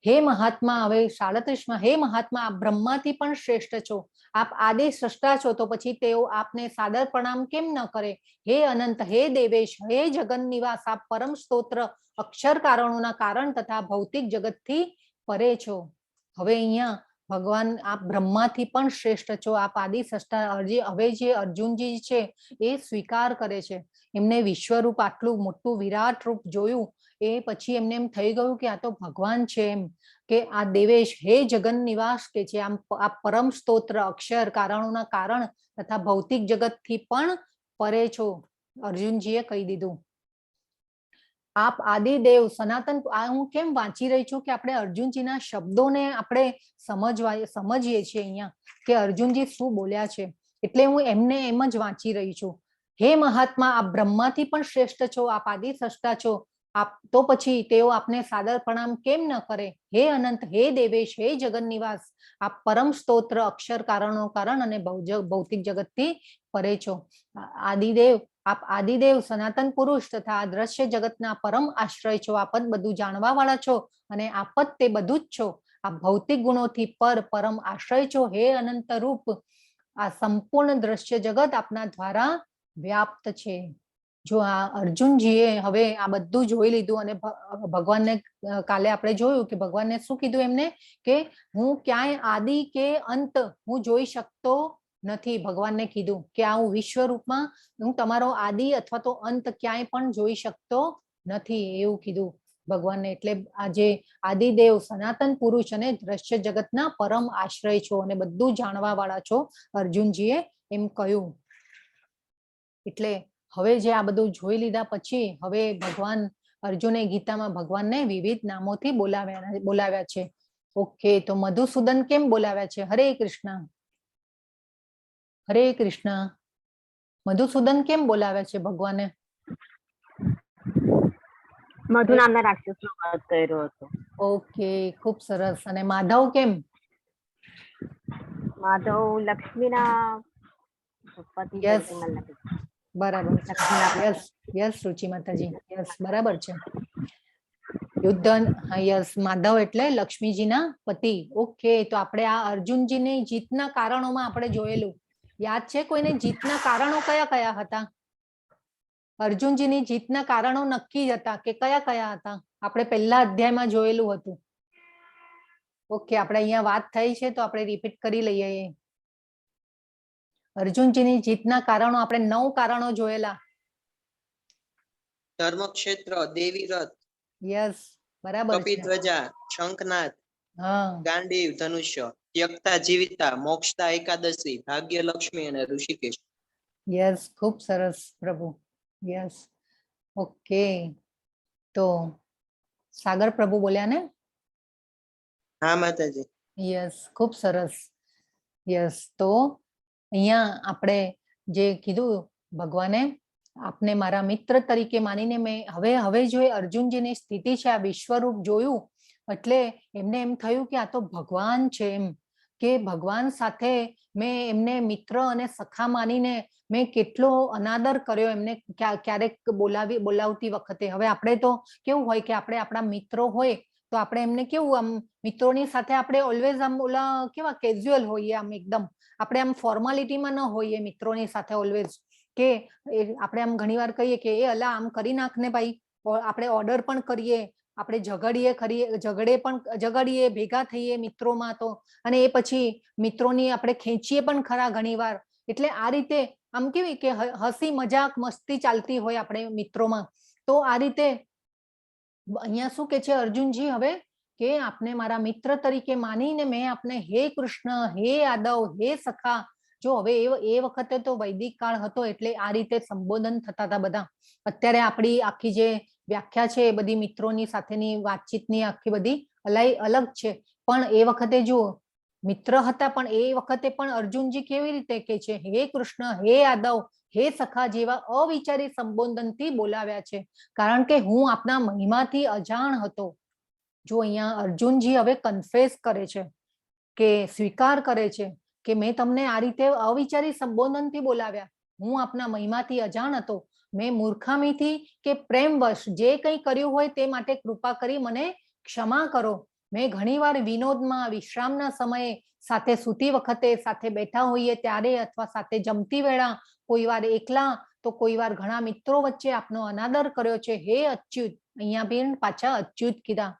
હે મહાત્મા, હવે 37માં, હે મહાત્મા, આપ બ્રહ્માથી પણ શ્રેષ્ઠ છો, આપ આદિ સૃષ્ટા છો, તો પછી તેઓ આપને સાદર પ્રણામ કેમ ન કરે? હે અનંત, હે દેવેશ, હે જગન નિવાસ, આપ પરમ સ્તોત્ર અક્ષર કારણોના કારણ તથા ભૌતિક જગતથી પરે છો. હવે અહીંયા ભગવાન આપ બ્રહ્માથી પણ શ્રેષ્ઠ છો, આપ આદિ સૃષ્ટા. હવે જે અર્જુનજી છે એ સ્વીકાર કરે છે. એમને વિશ્વરૂપ આટલું મોટું વિરાટ રૂપ જોયું એ પછી એમને એમ થઈ ગયું કે આ તો ભગવાન છે. એમ કે આ દેવેશ, હે જગન નિવાસ કે છે, આમ આ પરમ સ્તોત્ર અક્ષર કારણોના કારણ તથા ભૌતિક જગતથી પણ પરે છો. અર્જુનજીએ કહી દીધું. આપ આદિદેવ સનાતન. આ હું કેમ વાંચી રહી છું કે આપણે અર્જુનજીના શબ્દોને આપણે સમજીએ છીએ અહીંયા કે અર્જુનજી શું બોલ્યા છે, એટલે હું એમને એમ જ વાંચી રહી છું. હે મહાત્મા, આપ બ્રહ્માથી પણ શ્રેષ્ઠ છો, આપ આદિ સૃષ્ટા છો, આપ તો પછી તેઓ આપને સાદર પ્રણામ કેમ ન કરે? હે અનંત, હે દેવેશ, હે જગન નિવાસ, આપ પરમ સ્તોત્ર અક્ષર કારણો કારણ અને ભૌતિક જગતથી પરે છો. આદિદેવ, આપ આદિદેવ સનાતન પુરુષ તથા આ દ્રશ્ય જગતના પરમ આશ્રય છો. આપ જ બધું જાણવા વાળા છો અને આપ જ તે બધું જ છો. આ ભૌતિક ગુણોથી પરમ આશ્રય છો. હે અનંત રૂપ, આ સંપૂર્ણ દ્રશ્ય જગત આપના દ્વારા વ્યાપ્ત છે. જો આ અર્જુનજીએ હવે આ બધું જોઈ લીધું અને ભગવાનને કાલે આપણે જોયું કે ભગવાનને શું કીધું એમને કે હું ક્યાંય આદિ કે અંત હું જોઈ શકતો નથી. ભગવાનને કીધું કે આ હું વિશ્વ રૂપમાં હું તમારો આદિ અથવા તો અંત ક્યાંય પણ જોઈ શકતો નથી, એવું કીધું ભગવાનને. એટલે આજે આદિદેવ સનાતન પુરુષ અને દ્રશ્ય જગતના પરમ આશ્રય છો અને બધું જાણવા વાળા છો, અર્જુનજીએ એમ કહ્યું. એટલે હવે જે આ બધું જોઈ લીધા પછી હવે ભગવાન અર્જુને ગીતામાં ભગવાનને વિવિધ નામોથી બોલાવ્યા છે. ઓકે, તો મધુસૂદન કેમ બોલાવ્યા છે? હરે કૃષ્ણ. હરે કૃષ્ણ. મધુસૂદન કેમ બોલાવ્યા છે ભગવાને? મધુ નામના રાક્ષસનો વધ કર્યો હતો. ઓકે, ખૂબ સરસ. અને માધવ કેમ? માધવ લક્ષ્મીના પતિ યસ, તરીકે મને લાગે છે. બરાબર. યસ યસ રુચિ માતાજી, યસ બરાબર છે. યુદ્ધ, યસ, માધવ એટલે લક્ષ્મીજીના પતિ. ઓકે, તો આપણે આ અર્જુનજીની જીતના કારણોમાં આપણે જોયેલું. યાદ છે કોઈને જીતના કારણો કયા કયા હતા? અર્જુનજીની જીતના કારણો નક્કી જ હતા કે કયા કયા હતા? આપણે પહેલા અધ્યાયમાં જોયેલું હતું. ઓકે, આપણે અહીંયા વાત થઈ છે તો આપણે રિપીટ કરી લઈએ. અર્જુનજીની જીતના કારણો આપણે 9 કારણો જોયેલા. ધર્મક્ષેત્ર, દેવી રથ, યસ, બરાબર છે. કપિધ્વજા, શંખનાદ, હા, ગાંડીવ, ધનુષ્ય, ત્યક્તા જીવિતા, મોક્ષતા એકાદશી, ભાગ્યલક્ષ્મી અને ઋષિકેશ. યસ, ખૂબ સરસ પ્રભુ. Yes, okay. તો સાગર પ્રભુ બોલ્યા ને? હા માતાજી. યસ, ખૂબ સરસ. યસ, તો અહીંયા આપણે જે કીધું ભગવાને આપને મારા મિત્ર તરીકે માનીને મેં હવે જો અર્જુનજીની સ્થિતિ છે, આ વિશ્વરૂપ જોયું એટલે એમને એમ થયું કે આ તો ભગવાન છે. એમ કે ભગવાન સાથે મેં એમને મિત્ર અને સખા માનીને મેં કેટલો અનાદર કર્યો એમને ક્યારેક બોલાવતી વખતે. હવે આપણે તો કેવું હોય કે આપણે આપણા મિત્રો હોય તો આપણે એમને કેવું આમ મિત્રોની સાથે આપણે ઓલવેઝ આમ ઓલા કેવા કેઝ્યુઅલ હોઈએ, આમ એકદમ આપણે આમ ફોર્માલિટીમાં ન હોઈએ મિત્રોની સાથે ઓલવેઝ. કે આપણે આમ ઘણી વાર કહીએ કે એ અલા આમ કરી નાખ ને ભાઈ, આપણે ઓર્ડર પણ કરીએ, આપણે ઝઘડીએ ભેગા થઈએ મિત્રોમાં તો, અને એ પછી મિત્રોની આપણે ખેંચીએ પણ ખરા ઘણીવાર. એટલે આ રીતે આમ કેવી કે હસી મજાક મસ્તી ચાલતી હોય આપણે મિત્રોમાં. તો આ રીતે અહીંયા શું કે છે અર્જુનજી હવે કે આપને મારા મિત્ર તરીકે માનીને મેં આપને હે કૃષ્ણ, હે યાદવ, હે સખા. જો હવે એ વખતે તો વૈદિક કાળ હતો એટલે આ રીતે સંબોધન થતા હતા બધા. અત્યારે આપણી આખી જે વ્યાખ્યા છે એ બધી મિત્રોની સાથેની વાતચીતની આખી બધી અલગ છે. પણ એ વખતે જુઓ મિત્ર હતા, પણ એ વખતે પણ અર્જુનજી કેવી રીતે કે છે હે કૃષ્ણ, હે યાદવ, હે સખા જેવા અવિચારી સંબોધનથી બોલાવ્યા છે, કારણ કે હું આપના મહિમાથી અજાણ હતો. જો અહીંયા અર્જુનજી હવે કન્ફેસ કરે છે કે સ્વીકાર કરે છે કે મેં તમને આ રીતે અવિચારી સંબોધનથી બોલાવ્યા, હું આપના મહિમાથી અજાણ હતો, મેં મૂર્ખામીથી કે પ્રેમવશ જે કંઈ કર્યું હોય તે માટે કૃપા કરી મને ક્ષમા કરો. મેં ઘણીવાર વિનોદમાં, વિશ્રામના સમયે, સાથે સૂતી વખતે, સાથે બેઠા હોઈએ ત્યારે, અથવા સાથે જમતી વેળા, કોઈ વાર એકલા તો કોઈ વાર ઘણા મિત્રો વચ્ચે આપનો અનાદર કર્યો છે. હે અચ્યુત, અહીંયા બી પાછા અચ્યુત કીધા.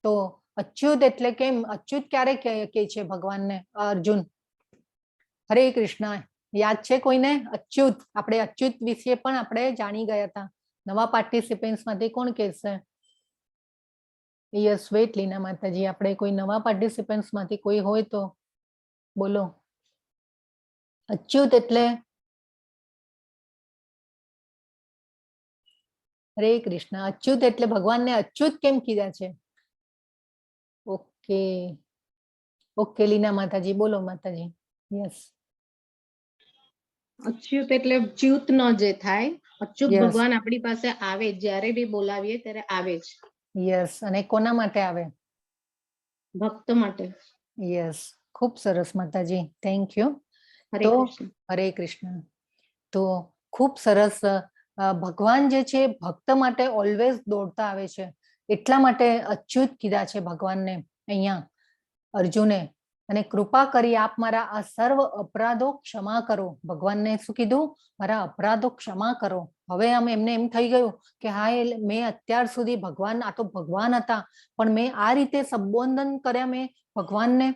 તો અચ્યુત એટલે કેમ? અચ્યુત ક્યારે કે છે ભગવાનને અર્જુન? હરે કૃષ્ણ. યાદ છે કોઈને અચ્યુત? આપણે અચ્યુત વિશે પણ આપણે જાણી ગયા હતા. નવા પાર્ટિસિપન્ટ્સ માંથી કોણ કહેશે? યસ, વેટ લીના માતાજી, આપણે કોઈ નવા પાર્ટિસિપન્ટ્સ માંથી કોઈ હોય તો બોલો. અચ્યુત એટલે? હરે કૃષ્ણ. અચ્યુત એટલે ભગવાનને અચ્યુત કેમ કીધા છે? ઓકે ઓકે લીના માતાજી બોલો માતાજી. યસ, અચ્યુત એટલે ચ્યુત ન જે થાય, અચ્યુત Yes. ભગવાન આપણી પાસે આવે, જ્યારે બી બોલાવીએ ત્યારે આવે જ, યસ. અને કોના માટે આવે? ભક્ત માટે. યસ, ખૂબ સરસ માતાજી, થેન્ક યુ. હરે તો કૃષ્ણ. હરે કૃષ્ણ. તો ખૂબ સરસ. ભગવાન જે છે ભક્ત માટે ઓલવેઝ દોડતા આવે છે, એટલા માટે અચ્યુત કીધા છે ભગવાનને અહીંયા અર્જુને. અને કૃપા કરી આપ મારા આ સર્વ અપરાધો ક્ષમા કરો. ભગવાનને શું કીધું? મારા અપરાધો ક્ષમા કરો. હવે આમ એમને એમ થઈ ગયું કે હા, મેં અત્યાર સુધી ભગવાન, આ તો ભગવાન હતા, પણ મેં આ રીતે સંબોધન કર્યા મેં ભગવાનને,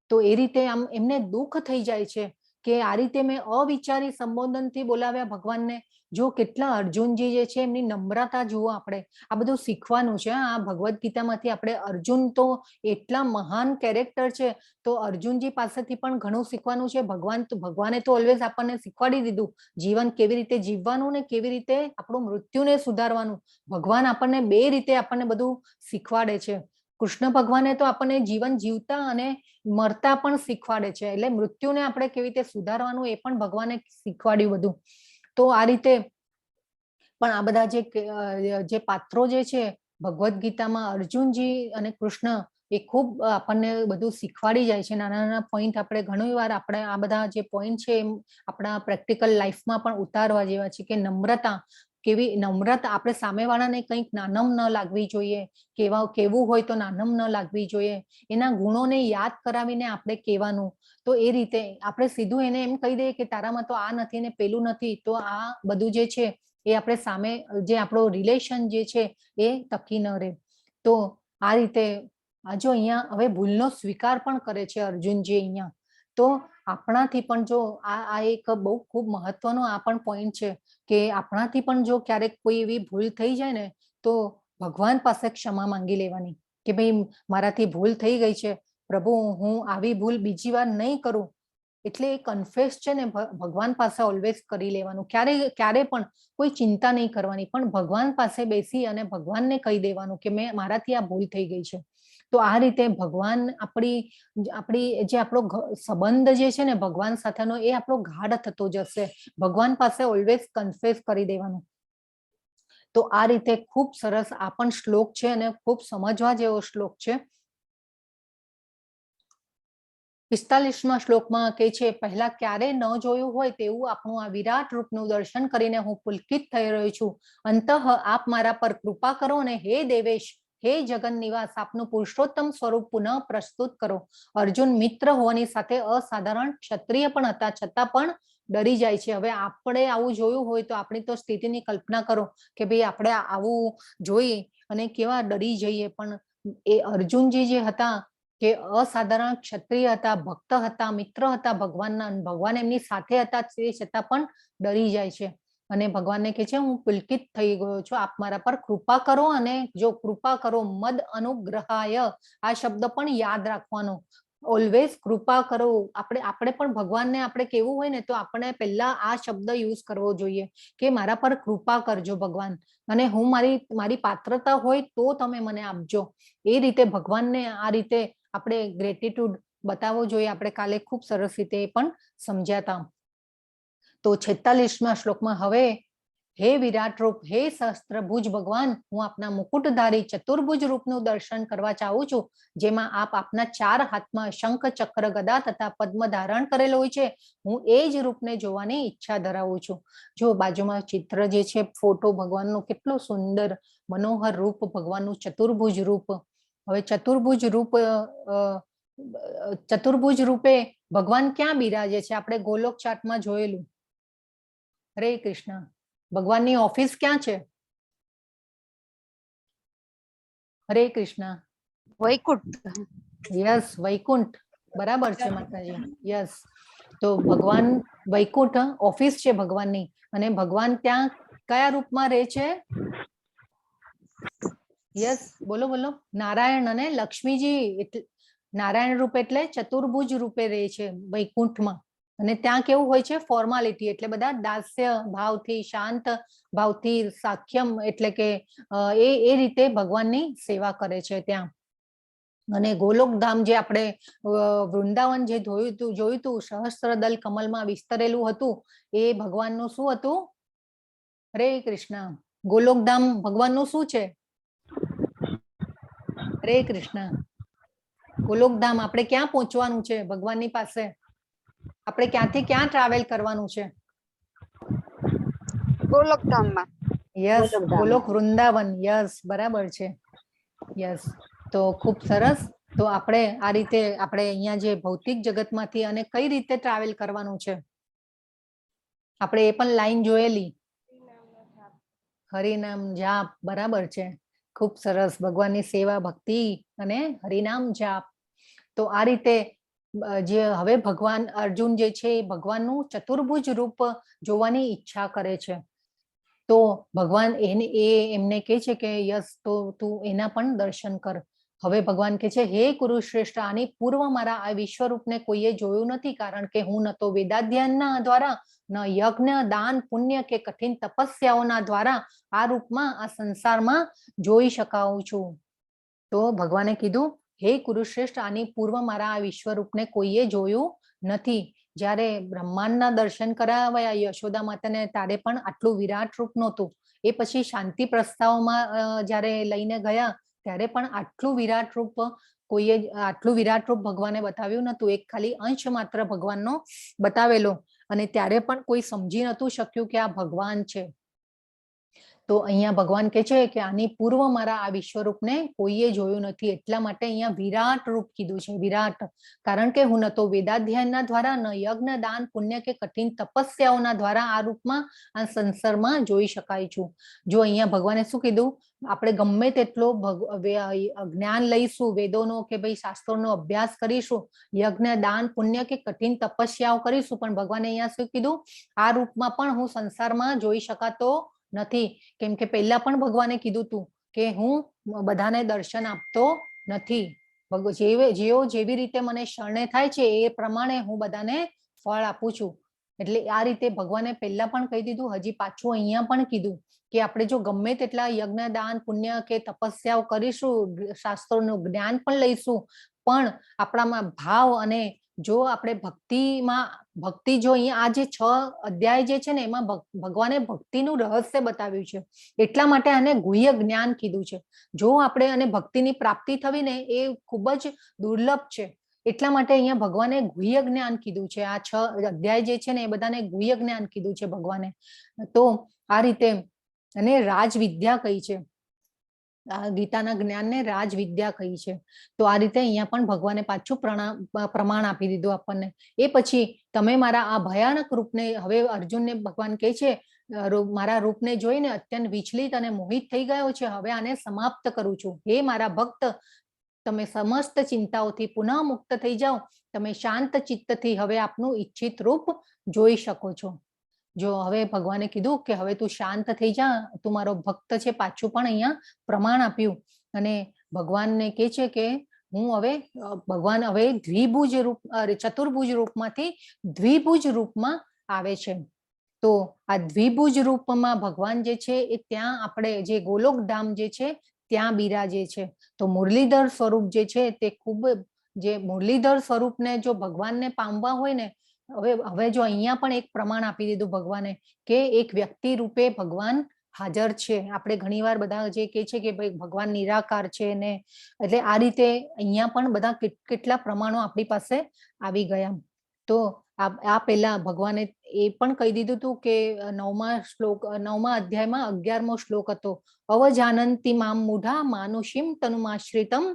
તો એ રીતે આમ એમને દુઃખ થઈ જાય છે કે આ રીતે મેં અવિચારી સંબોધનથી બોલાવ્યા ભગવાનને. જો કેટલા અર્જુનજી જે છે એમની નમ્રતા જુઓ. આપણે આ બધું શીખવાનું છે. આ ભગવદ્ ગીતામાંથી આપણે અર્જુન તો એટલા મહાન કેરેક્ટર છે, તો અર્જુનજી પાસેથી પણ ઘણું શીખવાનું છે. ભગવાને તો ઓલવેઝ આપણને શીખવાડી દીધું જીવન કેવી રીતે જીવવાનું ને કેવી રીતે આપણું મૃત્યુને સુધારવાનું. ભગવાન આપણને બે રીતે આપણને બધું શીખવાડે છે. કૃષ્ણ ભગવાને તો આપણને જીવન જીવતા અને મરતા પણ શીખવાડે છે, એટલે મૃત્યુને આપણે કેવી રીતે સુધારવાનું એ પણ ભગવાને શીખવાડ્યું બધું. તો આ રીતે પણ આ બધા જે પાત્રો જે છે ભગવદ્ ગીતામાં, અર્જુનજી અને કૃષ્ણ, એ ખૂબ આપણને બધું શીખવાડી જાય છે. નાના નાના પોઈન્ટ આપણે ઘણી વાર આપણે આ બધા જે પોઈન્ટ છે એમ આપણા પ્રેક્ટિકલ લાઈફમાં પણ ઉતારવા જેવા છે. કે નમ્રતા, કેવી નમ્રતા, આપણે સામેવાળાને કંઈક નાનમ ન લાગવી જોઈએ, કેવું હોય તો નાનમ ન લાગવી જોઈએ, એના ગુણોને યાદ કરાવીને આપણે કહેવાનું. તો એ રીતે આપણે સીધું એને એમ કહી દઈએ કે તારામાં તો આ નથી ને પેલું નથી, તો આ બધું જે છે એ આપણે સામે જે આપણો રિલેશન જે છે એ ટકી ન રહે. તો આ રીતે જો અહીંયા હવે ભૂલનો સ્વીકાર પણ કરે છે અર્જુનજી અહીંયા. તો આપણાથી પણ જો આ એક બહુ ખૂબ મહત્વનો આ પણ પોઈન્ટ છે કે આપણાથી પણ જો ક્યારેક કોઈ એવી ભૂલ થઈ જાય ને, તો ભગવાન પાસે ક્ષમા માંગી લેવાની કે ભાઈ મારાથી ભૂલ થઈ ગઈ છે પ્રભુ, હું આવી ભૂલ બીજી વાર નહીં કરું. એટલે એ કન્ફેસ છે ને ભગવાન પાસે ઓલવેઝ કરી લેવાનું. ક્યારે પણ કોઈ ચિંતા નહીં કરવાની, પણ ભગવાન પાસે બેસી અને ભગવાનને કહી દેવાનું કે મારાથી આ ભૂલ થઈ ગઈ છે. તો આ રીતે ભગવાન આપણી જે આપણો સંબંધ જે છે ને ભગવાન સાથેનો, એ આપણો ગાઢ થતો જશે. ભગવાન પાસે ઓલવેઝ કન્ફેસ કરી દેવાનું. તો આ રીતે ખૂબ સરસ આ પણ શ્લોક છે અને ખૂબ સમજવા જેવો શ્લોક છે. 45મા શ્લોકમાં કહે છે, પહેલા ક્યારે ન જોયું હોય તેવું આપણું આ વિરાટ રૂપનું દર્શન કરીને હું પુલકિત થઈ રહ્યો છું. અંતઃ આપ મારા પર કૃપા કરો અને હે દેવેશ, હે જગન નિવાસ, આપનું પુરુષોત્તમ સ્વરૂપ પુનઃ પ્રસ્તુત કરો. અર્જુન મિત્ર હોવાની સાથે અસાધારણ ક્ષત્રિય પણ હતા, છતાં પણ ડરી જાય છે. હવે આપણે આવું જોયું હોય તો આપણી તો સ્થિતિની કલ્પના કરો કે ભાઈ આપણે આવું જોઈ અને કેવા ડરી જઈએ. પણ એ અર્જુનજી જે હતા કે અસાધારણ ક્ષત્રિય હતા, ભક્ત હતા, મિત્ર હતા ભગવાનના, ભગવાન એમની સાથે હતા, તે છતાં પણ ડરી જાય છે અને ભગવાનને કહે છે હું પુલકિત થઈ ગયો છું, આપ મારા પર કૃપા કરો. અને જો કૃપા કરો, મદ અનુગ્રહાય, આ શબ્દ પણ યાદ રાખવાનો. ઓલવેઝ કૃપા કરો. આપણે પણ ભગવાનને આપણે કેવું હોય ને તો આપણે પહેલા આ શબ્દ યુઝ કરવો જોઈએ કે મારા પર કૃપા કરજો ભગવાન, અને હું મારી પાત્રતા હોય તો તમે મને આપજો. એ રીતે ભગવાનને આ રીતે આપણે ગ્રેટિટ્યુડ બતાવવો જોઈએ. આપણે કાલે ખૂબ સરસ રીતે પણ સમજ્યા હતા. તો 46મા શ્લોકમાં હવે હે વિરાટ રૂપ, હે સહસ્ત્રભુજ ભગવાન, હું આપના મુકુટધારી ચતુર્ભુજ રૂપનું દર્શન કરવા ચાહું છું, જેમાં આપ આપના 4 હાથમાં શંખ, ચક્ર, ગદા તથા પદ્મ ધારણ કરેલો હોય છે. હું એ જ રૂપને જોવાની ઈચ્છા ધરાવું છું. જો બાજુમાં ચિત્ર જે છે, ફોટો ભગવાનનો કેટલો સુંદર મનોહર રૂપ, ભગવાનનું ચતુર્ભુજ રૂપ. હવે ચતુર્ભુજ રૂપે ભગવાન ક્યાં બિરાજે છે? આપણે ગોલોક ચાટમાં જોયેલું. હરે કૃષ્ણ. ભગવાનની ઓફિસ ક્યાં છે? હરે કૃષ્ણ. વૈકુંઠ. યસ, વૈકુંઠ. બરાબર છે માતાજી. યસ. તો ભગવાન વૈકુંઠ ઓફિસ છે ભગવાનની, અને ભગવાન ત્યાં કયા રૂપમાં રહે છે? યસ, બોલો બોલો. નારાયણ અને લક્ષ્મીજી. નારાયણ રૂપ એટલે ચતુર્ભુજ રૂપે રહે છે વૈકુંઠમાં. અને ત્યાં કેવું હોય છે? ફોર્માલિટી, એટલે બધા દાસ્ય ભાવથી, શાંત ભાવથી, સાખ્યમ એટલે કે એ રીતે ભગવાનની સેવા કરે છે ત્યાં. અને ગોલોકધામ જે આપણે વૃંદાવન જે જોયું હતું, સહસ્ત્રદલ કમલમાં વિસ્તરેલું હતું, એ ભગવાનનું શું હતું? હરે કૃષ્ણ. ગોલોકધામ ભગવાનનું શું છે? હરે કૃષ્ણ. ગોલોકધામ આપણે ક્યાં પહોંચવાનું છે ભગવાનની પાસે? આપણે ક્યાંથી ક્યાં ટ્રાવેલ કરવાનું છે? ગોલોકધામમાં. યસ, ગોલોકધામ. ગોલોક વૃંદાવન. યસ, બરાબર છે. યસ. તો ખૂબ સરસ. તો આપણે આ રીતે આપણે અહીંયા જે ભૌતિક જગતમાંથી અને કઈ રીતે ટ્રાવેલ કરવાનું છે આપણે એ પણ લાઈન જોયેલી. હરિનામ જાપ. બરાબર છે. ખૂબ સરસ. ભગવાનની સેવા, ભક્તિ અને હરિનામ જાપ. તો આ રીતે જે હવે ભગવાન અર્જુન જે છે એ ભગવાનનું ચતુર્ભુજ રૂપ જોવાની ઈચ્છા કરે છે. તો ભગવાન એમને કહે છે કે યસ, તો તું એના પણ દર્શન કર. હવે ભગવાન કહે છે હે કુરુશ્રેષ્ઠ, આની પૂર્વ મારા આ વિશ્વરૂપને કોઈએ જોયું નથી, કારણ કે હું ન તો વેદાધ્યયનના દ્વારા, ન યજ્ઞ, દાન, પુણ્ય કે કઠિન તપસ્યાઓના દ્વારા આ રૂપમાં આ સંસારમાં જોઈ શકાવું છું. તો ભગવાને કીધું હે કુરુશ્રેષ્ઠ, આની પૂર્વ મારા આ વિશ્વરૂપને કોઈએ જોયું નથી. જ્યારે બ્રહ્માંડના દર્શન કરાવ્યા યશોદા માતાને, ત્યારે પણ આટલું વિરાટ રૂપ નહોતું. એ પછી શાંતિ પ્રસ્તાવમાં જ્યારે લઈને ગયા ત્યારે પણ આટલું વિરાટ રૂપ ભગવાને બતાવ્યું નતું. એક ખાલી અંશ માત્ર ભગવાનનો બતાવેલો, અને ત્યારે પણ કોઈ સમજી નતું શક્યું કે આ ભગવાન છે. તો અહીંયા ભગવાન કહે છે કે આની પૂર્વ મારા આ વિશ્વરૂપને કોઈએ જોયું નથી, એટલા માટે અહીંયા વિરાટ રૂપ કીધું છે. વિરાટ, કારણ કે હું ન તો વેદાધ્યયનના દ્વારા, ન યજ્ઞ, દાન, પુણ્ય કે કઠિન તપસ્યાઓના દ્વારા આ રૂપમાં આ સંસારમાં જોઈ શકાય છું. જો અહીંયા ભગવાને શું કીધું? આપણે ગમે તેટલો જ્ઞાન લઈશું વેદોનો કે ભાઈ શાસ્ત્રોનો અભ્યાસ કરીશું, યજ્ઞ, દાન, પુણ્ય કે કઠિન તપસ્યાઓ કરીશું, પણ ભગવાને અહીંયા શું કીધું? આ રૂપમાં પણ હું સંસારમાં જોઈ શકાતો નથી. કેમ કે પહેલા પણ ભગવાને કીધું હતું કે હું બધાને દર્શન આપતો નથી. જેઓ જેવી રીતે મને શરણે થાય છે એ પ્રમાણે હું બધાને ફળ આપું છું. એટલે આ રીતે ભગવાને પહેલા પણ કહી દીધું, હજી પાછું અહીંયા પણ કીધું કે આપણે જો ગમે તેટલા યજ્ઞ, દાન, પુણ્ય કે તપસ્યાઓ કરીશું, શાસ્ત્રોનું જ્ઞાન પણ લઈશું, પણ આપણામાં ભાવ અને જો આપણે ભક્તિ જો અહીંયા આ જે 6 અધ્યાય જે છે ને એમાં ભગવાને ભક્તિનું રહસ્ય બતાવ્યું છે. એટલા માટે આને ગુહ્ય જ્ઞાન કીધું છે. જો આપણે અને ભક્તિની પ્રાપ્તિ થવી ને એ ખૂબ જ દુર્લભ છે. એટલા માટે અહીંયા ભગવાને ગુહ્ય જ્ઞાન કીધું છે. આ 6 અધ્યાય જે છે ને એ બધાને ગુહ્ય જ્ઞાન કીધું છે ભગવાને. તો આ રીતે અને રાજ વિદ્યા કઈ છે. આ ગીતાના જ્ઞાનને રાજ વિદ્યા કહી છે. તો આ રીતે અહીંયા પણ ભગવાને પાછું પ્રમાણ આપી દીધું આપણને. એ પછી તમે મારા આ ભયાનક રૂપને, હવે અર્જુનને ભગવાન કહે છે મારા રૂપને જોઈને અત્યંત વિચલિત અને મોહિત થઈ ગયો છે, હવે આને સમાપ્ત કરું છું. હે મારા ભક્ત, તમે સમસ્ત ચિંતાઓથી પુનઃ મુક્ત થઈ જાઓ, તમે શાંત ચિત્તથી હવે આપનું ઈચ્છિત રૂપ જોઈ શકો છો. જો હવે ભગવાને કીધું કે હવે તું શાંત થઈ જા, તું મારો ભક્ત છે, પાછું પણ અહીંયા પ્રમાણ આપ્યું. અને ભગવાનને કહે છે કે હું હવે, ભગવાન હવે દ્વિભુજ રૂપ, ચતુર્ભુજ રૂપમાંથી દ્વિભુજ રૂપમાં આવે છે. તો આ દ્વિભુજ રૂપમાં ભગવાન જે છે એ ત્યાં આપણે જે ગોલોકધામ જે છે ત્યાં બિરાજે છે. તો મુરલીધર સ્વરૂપ જે છે તે ખૂબ, જે મુરલીધર સ્વરૂપને જો ભગવાનને પામવા હોય ને, હવે જો અહીંયા પણ એક પ્રમાણ આપી દીધું ભગવાને કે એક વ્યક્તિ રૂપે ભગવાન હાજર છે. આપણે ઘણીવાર બધા જે કહે છે કે ભાઈ ભગવાન નિરાકાર છે ને, એટલે આ રીતે અહીંયા પણ બધા કેટલા પ્રમાણો આપણી પાસે આવી ગયા. તો આ પહેલા ભગવાને એ પણ કહી દીધું હતું કે 9મા અધ્યાયમાં 11મો શ્લોક હતો, અવજાનંતિ મામ મૂઢા માનુષીમ તનુમાશ્રિતમ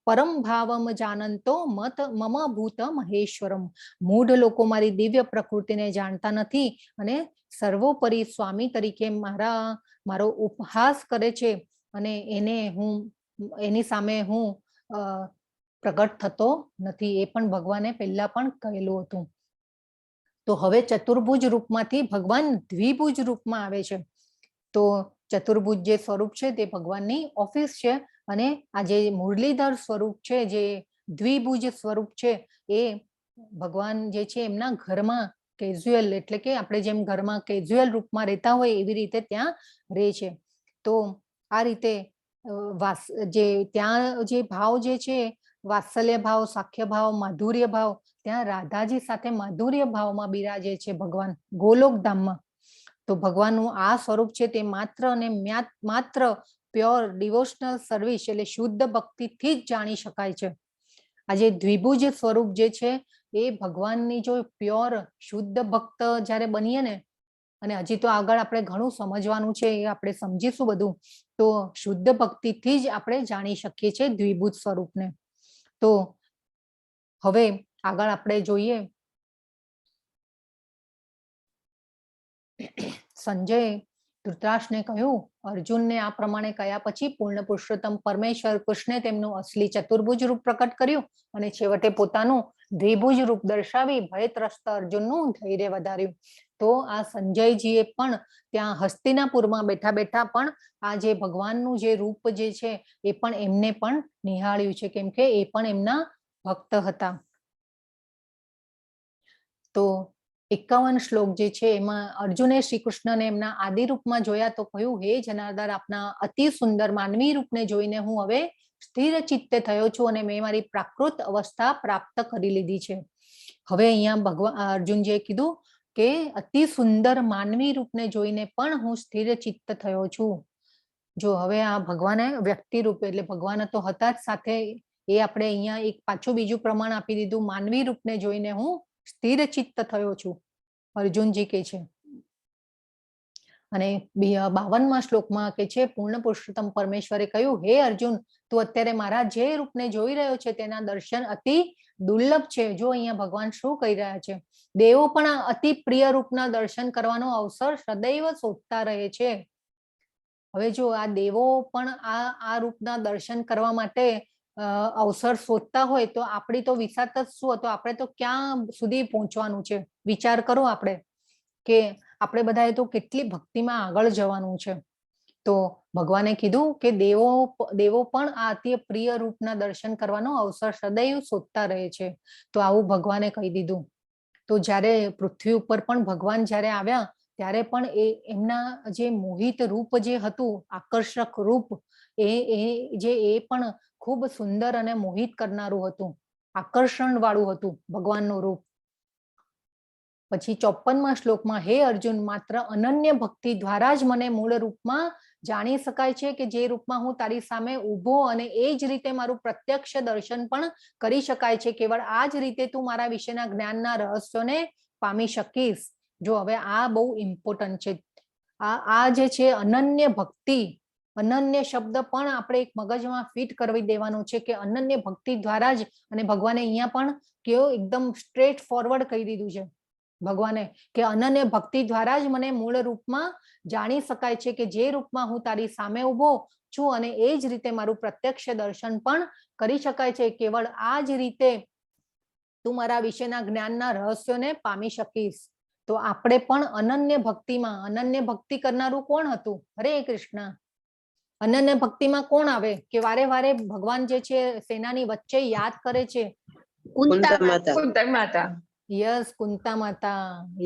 પરમ ભાવમ જાનંતો મમ ભૂત મહેશ્વરમ. મૂઢ લોકો મારી દિવ્ય પ્રકૃતિને જાણતા નથી અને સર્વોપરી સ્વામી તરીકે મારો ઉપહાસ કરે છે, અને એની સામે હું પ્રગટ થતો નથી. એ પણ ભગવાને પહેલા પણ કહેલું હતું. તો હવે ચતુર્ભુજ રૂપમાંથી ભગવાન દ્વિભુજ રૂપમાં આવે છે. તો ચતુર્ભુજ જે સ્વરૂપ છે તે ભગવાનની ઓફિસ છે, અને આ જે મુરલીધર સ્વરૂપ છે, જે દ્વિભુજ સ્વરૂપ છે, એ ભગવાન જે છે એમના ઘરમાં કેઝ્યુઅલ, એટલે કે આપણે જેમ ઘરમાં કેઝ્યુઅલ રૂપમાં રહેતા હોય એવી રીતે ત્યાં રહે છે. તો આ રીતે ત્યાં જે ભાવ જે છે, વાત્સલ્ય ભાવ, સાખ્ય ભાવ, માધુર્ય ભાવ, ત્યાં રાધાજી સાથે માધુર્ય ભાવમાં બિરાજે છે ભગવાન ગોલોકધામમાં. તો ભગવાનનું આ સ્વરૂપ છે તે માત્ર અને માત્ર પ્યોર ડિવોશનલ સર્વિસ એટલે શુદ્ધ ભક્તિથી જ જાણી શકાય છે. આજે દ્વિભુજ સ્વરૂપ જે છે એ ભગવાનની જો પ્યોર શુદ્ધ ભક્ત જ્યારે બનીએ ને, અને હજી તો આગળ આપણે ઘણું સમજવાનું છે, એ આપણે સમજીશું બધું, તો શુદ્ધ ભક્તિથી જ આપણે જાણી શકીએ છીએ દ્વિભુજ સ્વરૂપને. તો હવે આગળ આપણે જોઈએ, સંજય ધૃતરાષ્ટ્રને કહ્યું, અર્જુનને આ પ્રમાણે કહ્યા પછી પૂર્ણ પુરુષોત્તમ પરમેશ્વર કૃષ્ણે તેમનું અસલી ચતુર્ભુજ રૂપ પ્રકટ કર્યું અને છેવટે પોતાનું દ્વિભુજ રૂપ દર્શાવી ભયત્રસ્ત અર્જુનનું ધૈર્ય વધાર્યું. તો આ સંજયજીએ પણ ત્યાં હસ્તિનાપુરમાં બેઠા બેઠા પણ આ જે ભગવાનનું જે રૂપ જે છે એ પણ એમને પણ નિહાળ્યું છે, કેમ કે એ પણ એમના ભક્ત હતા. તો 51 શ્લોક જે છે એમાં અર્જુને શ્રી કૃષ્ણને એમના આદિ રૂપમાં જોયા તો કહ્યું, હે જનાર્દન, આપના અતિ સુંદર માનવી રૂપને જોઈને હું હવે સ્થિર ચિત્તે થયો છું અને મેં મારી પ્રાકૃત અવસ્થા પ્રાપ્ત કરી લીધી છે. હવે અહીંયા ભગવાન અર્જુનજીએ કીધું કે અતિ સુંદર માનવી રૂપને જોઈને પણ હું સ્થિર ચિત્ત થયો છું. જો હવે આ ભગવાને વ્યક્તિ રૂપે, એટલે ભગવાન તો હતા જ, સાથે એ આપણે અહીંયા એક પાછું બીજું પ્રમાણ આપી દીધું, માનવી રૂપને જોઈને હું સ્થિર ચિત્ત થયો છું, અર્જુનજી કે છે. અને 52મા શ્લોકમાં કે છે, પૂર્ણ પુરુષોત્તમ પરમેશ્વરે કહ્યું, હે અર્જુન, તું અત્યારે મારા જે રૂપને જોઈ રહ્યો છે તેના દર્શન અતિ દુર્લભ છે. જો અહીંયા ભગવાન શું કહી રહ્યા છે, દેવો પણ આ અતિ પ્રિય રૂપના દર્શન કરવાનો અવસર સદૈવ શોધતા રહે છે. હવે જો આ દેવો પણ આ રૂપના દર્શન કરવા માટે અવસર શોધતા હોય તો આપણી તો વિસાત જ શું હતો, આપણે તો ક્યાં સુધી પહોંચવાનું છે. વિચાર કરો આપણે કે આપણે બધાએ તો કેટલી ભક્તિમાં આગળ જવાનું છે. તો ભગવાને કીધું કે દેવો પણ આ અતિ પ્રિય રૂપના દર્શન કરવાનો અવસર સદૈવ શોધતા રહે છે. તો આવું ભગવાને કહી દીધું. તો જ્યારે પૃથ્વી ઉપર પણ ભગવાન જ્યારે આવ્યા ત્યારે પણ એમના જે મોહિત રૂપ જે હતું, આકર્ષક રૂપ, એ પણ ખૂબ સુંદર અને મોહિત કરનારું હતું, આકર્ષણ વાળું હતું ભગવાનનું રૂપ. પછી 54મા શ્લોકમાં, હે અર્જુન, માત્ર અનન્ય ભક્તિ દ્વારા જ મને મૂળ રૂપમાં જાણી શકાય છે કે જે રૂપમાં હું તારી સામે ઊભો, અને એ જ રીતે મારું પ્રત્યક્ષ દર્શન પણ કરી શકાય છે. કેવળ આ જ રીતે તું મારા વિશેના જ્ઞાનના રહસ્યોને પામી શકીશ. જો હવે આ બહુ ઇમ્પોર્ટન્ટ છે. આ જે છે અનન્ય ભક્તિ, અનન્ય શબ્દ પણ આપણે એક મગજમાં ફિટ કરવી દેવાનું છે કે અનન્ય ભક્તિ દ્વારા જ, અને ભગવાને અહીંયા પણ કેવો એકદમ સ્ટ્રેટ ફોરવર્ડ કહી દીધું છે ભગવાને કે અનન્ય ભક્તિ દ્વારા જ મને મૂળ રૂપમાં જાણી શકાય છે કે જે રૂપમાં હું તારી સામે ઉભો છું, અને એ જ રીતે મારું પ્રત્યક્ષ દર્શન પણ કરી શકાય છે. કેવળ આ જ રીતે તું મારા વિશેના જ્ઞાનના રહસ્યોને પામી શકીશ. તો આપણે પણ અનન્ય ભક્તિમાં, અનન્ય ભક્તિ કરનારું કોણ હતું? હરે કૃષ્ણ. અનન્ય ભક્તિમાં કોણ આવે કે વારે વારે ભગવાન જે છે સેનાની વચ્ચે યાદ કરે છે? કુંતા માતા. કુંતા માતા. યસ, કુંતા માતા.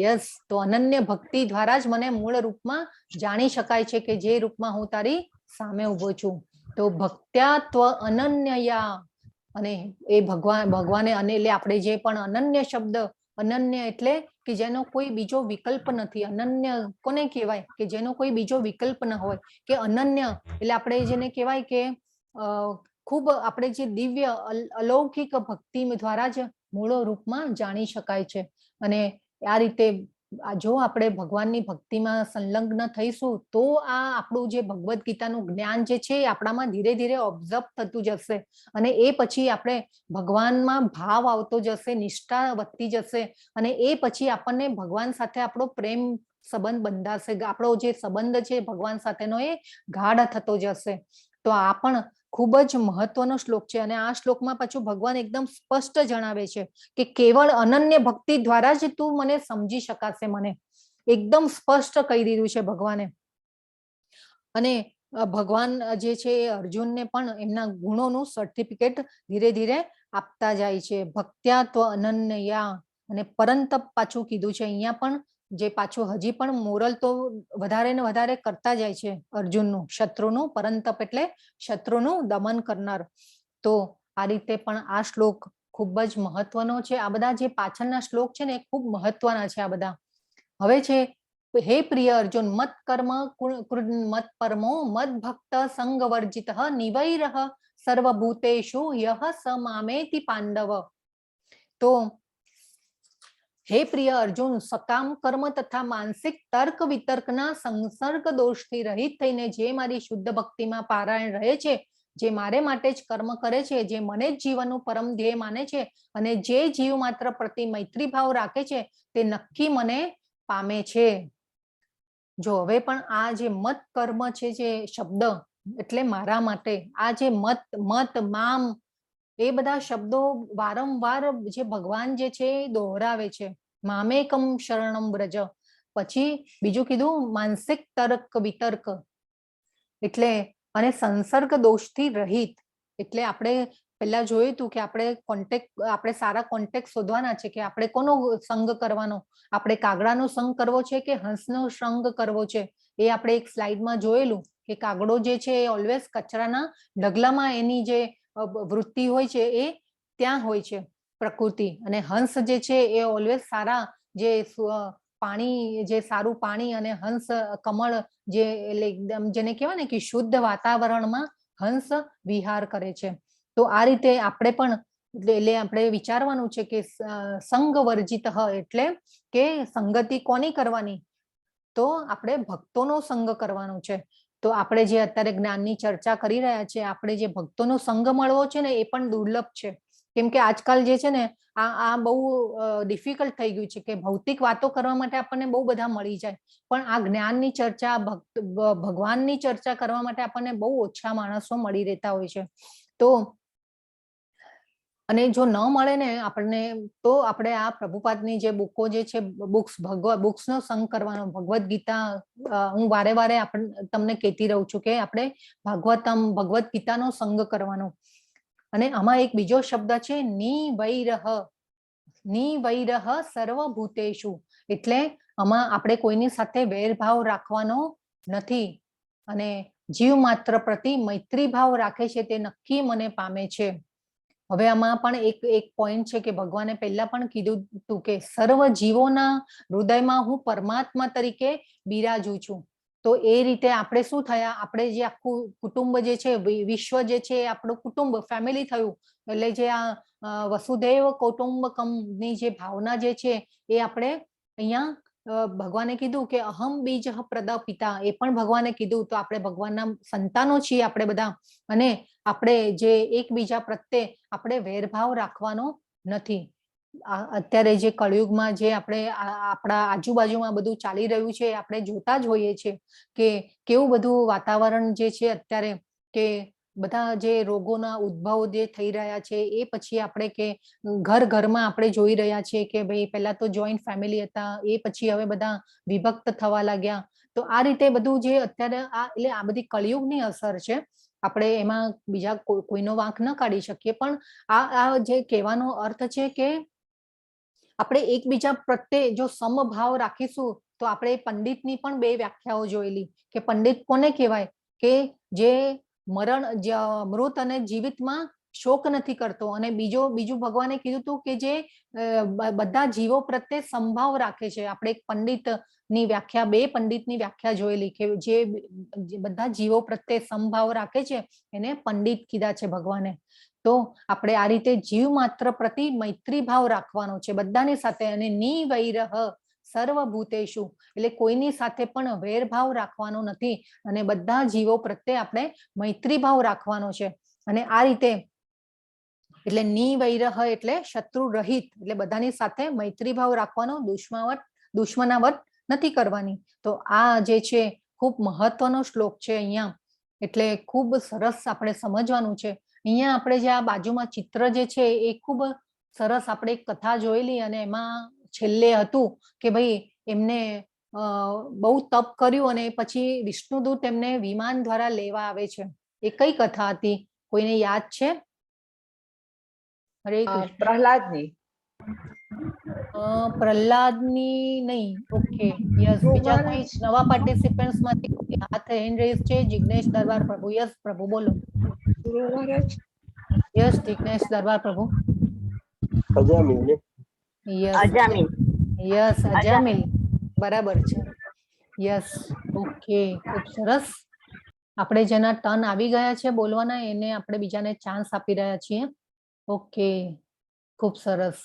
યસ, તો અનન્ય ભક્તિ દ્વારા જ મને મૂળ રૂપમાં જાણી શકાય છે કે જે રૂપમાં હું તારી સામે ઉભો છું. તો ભક્ત્યાત્વ અનન્યયા, અને એ ભગવાને અને એટલે આપણે જે પણ અનન્ય શબ્દ, અનન્ય એટલે કે જેનો કોઈ બીજો વિકલ્પ નથી. અનન્ય કોને કહેવાય? કે જેનો કોઈ બીજો વિકલ્પ ન હોય. કે અનન્ય એટલે આપણે જેને કહેવાય કે ખૂબ આપણે જે દિવ્ય અલૌકિક ભક્તિ દ્વારા જ મૂળ રૂપમાં જાણી શકાય છે. અને આ રીતે જો આપણે ભગવાનની ભક્તિમાં સંલગ્ન થઈશું તો આ આપણું જે ભગવદ્ ગીતાનું જ્ઞાન જે છે આપણામાં ધીરે ધીરે ઓબ્ઝર્વ થતું જશે, અને એ પછી આપણે ભગવાનમાં ભાવ આવતો જશે, નિષ્ઠા વધતી જશે, અને એ પછી આપણને ભગવાન સાથે આપણો પ્રેમ સંબંધ બંધાશે. આપણો જે સંબંધ છે ભગવાન સાથેનો એ ગાઢ થતો જશે. તો આ પણ ખૂબ જ મહત્વનો શ્લોક છે. અને આ શ્લોકમાં પાછું ભગવાન એકદમ સ્પષ્ટ જણાવે છે કે કેવળ અનન્ય ભક્તિ દ્વારા જ તું મને સમજી શકાશે. મને એકદમ સ્પષ્ટ કહી દીધું છે ભગવાને. અને ભગવાન જે છે એ અર્જુનને પણ એમના ગુણોનું સર્ટિફિકેટ ધીરે ધીરે આપતા જાય છે. ભક્ત્યાત્વ અનન્યયા, અને પરંતપ પાછું કીધું છે અહીંયા પણ, જે પાછું હજી પણ મોરલ તો વધારે ને વધારે કરતા જાય છે અર્જુનનું, શત્રુનું. પરંતપ એટલે શત્રુનું દમન કરનાર. તો આ રીતે પણ આ શ્લોક ખૂબ જ મહત્વનો છે. આ બધા જે પાછળના શ્લોક છે ને એ ખૂબ મહત્વના છે આ બધા. હવે છે, હે પ્રિય અર્જુન, મત કર્મ મત પરમો મત ભક્ત સંગ વર્જિત નિવૈરઃ સર્વભૂતેષુ યહ સ મામેતિ પાંડવ. તો હે પ્રિય અર્જુન, સકામ કર્મ તથા માનસિક તર્ક વિતર્કના સંસર્ગ દોષથી રહિત થઈને જે મારી શુદ્ધ ભક્તિમાં પારાયણ રહે છે, જે મારે માટે જ કર્મ કરે છે, જે મને જ જીવનનું પરમ ધ્યેય માને છે, અને જે જીવ માત્ર પ્રતિ મૈત્રી ભાવ રાખે છે તે નક્કી મને પામે છે. જો હવે પણ આ જે મત કર્મ છે, જે શબ્દ એટલે મારા માટે, આ જે મત મત મામ એ બધા શબ્દો વારંવાર જે ભગવાન જે છે એ દોહરાવે છે. મામેકમ શરણમ વ્રજ. પછી બીજું કીધું માનસિક તર્ક વિતર્ક, એટલે અને સંસર્ગ દોષથી રહિત. એટલે આપણે પહેલા જોયું હતું કે આપણે સારા કોન્ટેક્ટ શોધવાના છે કે આપણે કોનો સંગ કરવાનો, આપણે કાગડાનો સંગ કરવો છે કે હંસનો સંગ કરવો છે. એ આપણે એક સ્લાઇડમાં જોયેલું કે કાગડો જે છે એ ઓલવેઝ કચરાના ઢગલામાં એની જે વૃત્તિ હોય છે એ ત્યાં હોય છે પ્રકૃતિ, અને હંસ જે છે એ ઓલવેઝ સારા જે પાણી, જે સારું પાણી અને હંસ કમળ જે એકદમ જેને કહેવાય ને કે શુદ્ધ વાતાવરણમાં હંસ વિહાર કરે છે. તો આ રીતે આપણે પણ એટલે આપણે વિચારવાનું છે કે સંગ વર્જિત એટલે કે સંગતિ કોની કરવાની? તો આપણે ભક્તોનો સંગ કરવાનો છે. તો આપણે જે અત્યારે જ્ઞાનની ચર્ચા કરી રહ્યા છે, આપણે જે ભક્તોનો સંગ મળવો છે ને એ પણ દુર્લભ છે. કેમ કે આજકાલ જે છે ને આ બહુ ડિફિકલ્ટ થઈ ગયું છે કે ભૌતિક વાતો કરવા માટે આપણને બહુ બધા મળી જાય, પણ આ જ્ઞાનની ચર્ચા, ભગવાનની ચર્ચા કરવા માટે આપણને બહુ ઓછા માણસો મળી રહેતા હોય છે. તો અને જો ન મળે ને આપણને, તો આપણે આ પ્રભુપાદની જે બુકો જે છે, બુક્સનો સંગ કરવાનો. ભગવદ્ ગીતા હું વારે વારે તમને કહેતી રહું છું કે આપણે ભગવદ્ ગીતાનો સંગ કરવાનો. અને આમાં એક બીજો શબ્દ છે નિવૈરઃ. નિવૈરઃ સર્વભૂતેષુ, એટલે આમાં આપણે કોઈની સાથે વેરભાવ રાખવાનો નથી, અને જીવ માત્ર પ્રતિ મૈત્રી ભાવ રાખે છે તે નક્કી મને પામે છે. હવે આમાં પણ એક પોઈન્ટ છે કે ભગવાને પહેલા પણ કીધું હતું કે સર્વ જીવોના હૃદયમાં હું પરમાત્મા તરીકે બિરાજું છું. તો એ રીતે આપણે શું થયા, આપણે જે આખું કુટુંબ જે છે, વિશ્વ જે છે, આપણું કુટુંબ ફેમિલી થયું. એટલે જે આ વસુધૈવ કૌટુંબકમ ની જે ભાવના જે છે એ આપણે અહીંયા ભગવાને કીધું કે અહમ બીજ પ્રદપિતા, એ પણ ભગવાને કીધું. તો આપણે ભગવાનના સંતાનો છીએ આપણે બધા, અને આપણે જે એકબીજા પ્રત્યે આપણે વેરભાવ રાખવાનો નથી. અત્યારે જે કળિયુગમાં જે આપણે આપણા આજુબાજુમાં બધું ચાલી રહ્યું છે આપણે જોતા જ હોઈએ છીએ કે કેવું બધું વાતાવરણ જે છે અત્યારે, કે બધા જે રોગોના ઉદ્ભવ જે થઈ રહ્યા છે, એ પછી આપણે કે ઘર ઘરમાં આપણે જોઈ રહ્યા છીએ કે ભાઈ પહેલા તો જોઈન્ટ ફેમિલી હતા, એ પછી હવે બધા વિભક્ત થવા લાગ્યા. તો આ રીતે બધું જે અત્યારે એટલે આ બધી કળિયુગની અસર છે. આપણે એમાં બીજા કોઈનો વાંક ન કાઢી શકીએ, પણ આ જે કહેવાનો અર્થ છે કે આપણે એકબીજા પ્રત્યે જો સમભાવ રાખીશું તો આપણે પંડિતની પણ બે વ્યાખ્યાઓ જોયેલી કે પંડિત કોને કહેવાય કે જે મૃત અને જીવિતમાં શોક નથી કરતો, અને બીજું ભગવાને કીધું હતું કે જે બધા જીવો પ્રત્યે સંભાવ રાખે છે. આપણે એક પંડિતની વ્યાખ્યા, બે પંડિતની વ્યાખ્યા જોયેલી કે જે બધા જીવો પ્રત્યે સંભાવ રાખે છે એને પંડિત કીધા છે ભગવાને. તો આપણે આ રીતે જીવ માત્ર પ્રતિ મૈત્રી ભાવ રાખવાનો છે બધાની સાથે, અને નિવૈરહ સર્વભૂતેષુ, એટલે કોઈની સાથે પણ વેરભાવ રાખવાનો નથી, અને બધા જીવો પ્રત્યે આપણે મૈત્રી ભાવ રાખવાનો છે. અને આ રીતે એટલે નિવૈરહ એટલે શત્રુ રહિત, એટલે બધાની સાથે મૈત્રી ભાવ રાખવાનો, દુશ્મનાવટ નથી કરવાની. તો આ જે છે ખૂબ મહત્વનો શ્લોક છે અહીંયા, એટલે ખૂબ સરસ આપણે સમજવાનું છે. અહીંયા આપણે જે આ બાજુમાં ચિત્ર જે છે એ ખૂબ સરસ આપણે એક કથા જોયેલી, અને એમાં છેલ્લે હતું કે ભાઈ એમને બહુ તપ કર્યું અને પછી વિષ્ણુદૂત એમને વિમાન દ્વારા લેવા આવે છે. એ કઈ કથા હતી, કોઈને યાદ છે? હરે કૃષ્ણ. પ્રહલાદની. પ્રહલાદની નહીં. Okay, yes. બીજા કોઈ નવા પાર્ટિસિપન્ટ્સ માંથી કોઈ હાથ હેન્ડ રેઝ છે? જિગ્નેશ દરબાર પ્રભુ. યસ પ્રભુ બોલો. ગુરુ મહારાજ. યસ જિગ્નેશ દરબાર પ્રભુ. અજામિલ. યસ અજામિલ. યસ અજામિલ, બરાબર છે. યસ, ઓકે, ખૂબ સરસ. આપણે જેના ટર્ન આવી ગયા છે બોલવાના એને આપણે બીજાને ચાન્સ આપી રહ્યા છીએ. ઓકે, ખૂબ સરસ.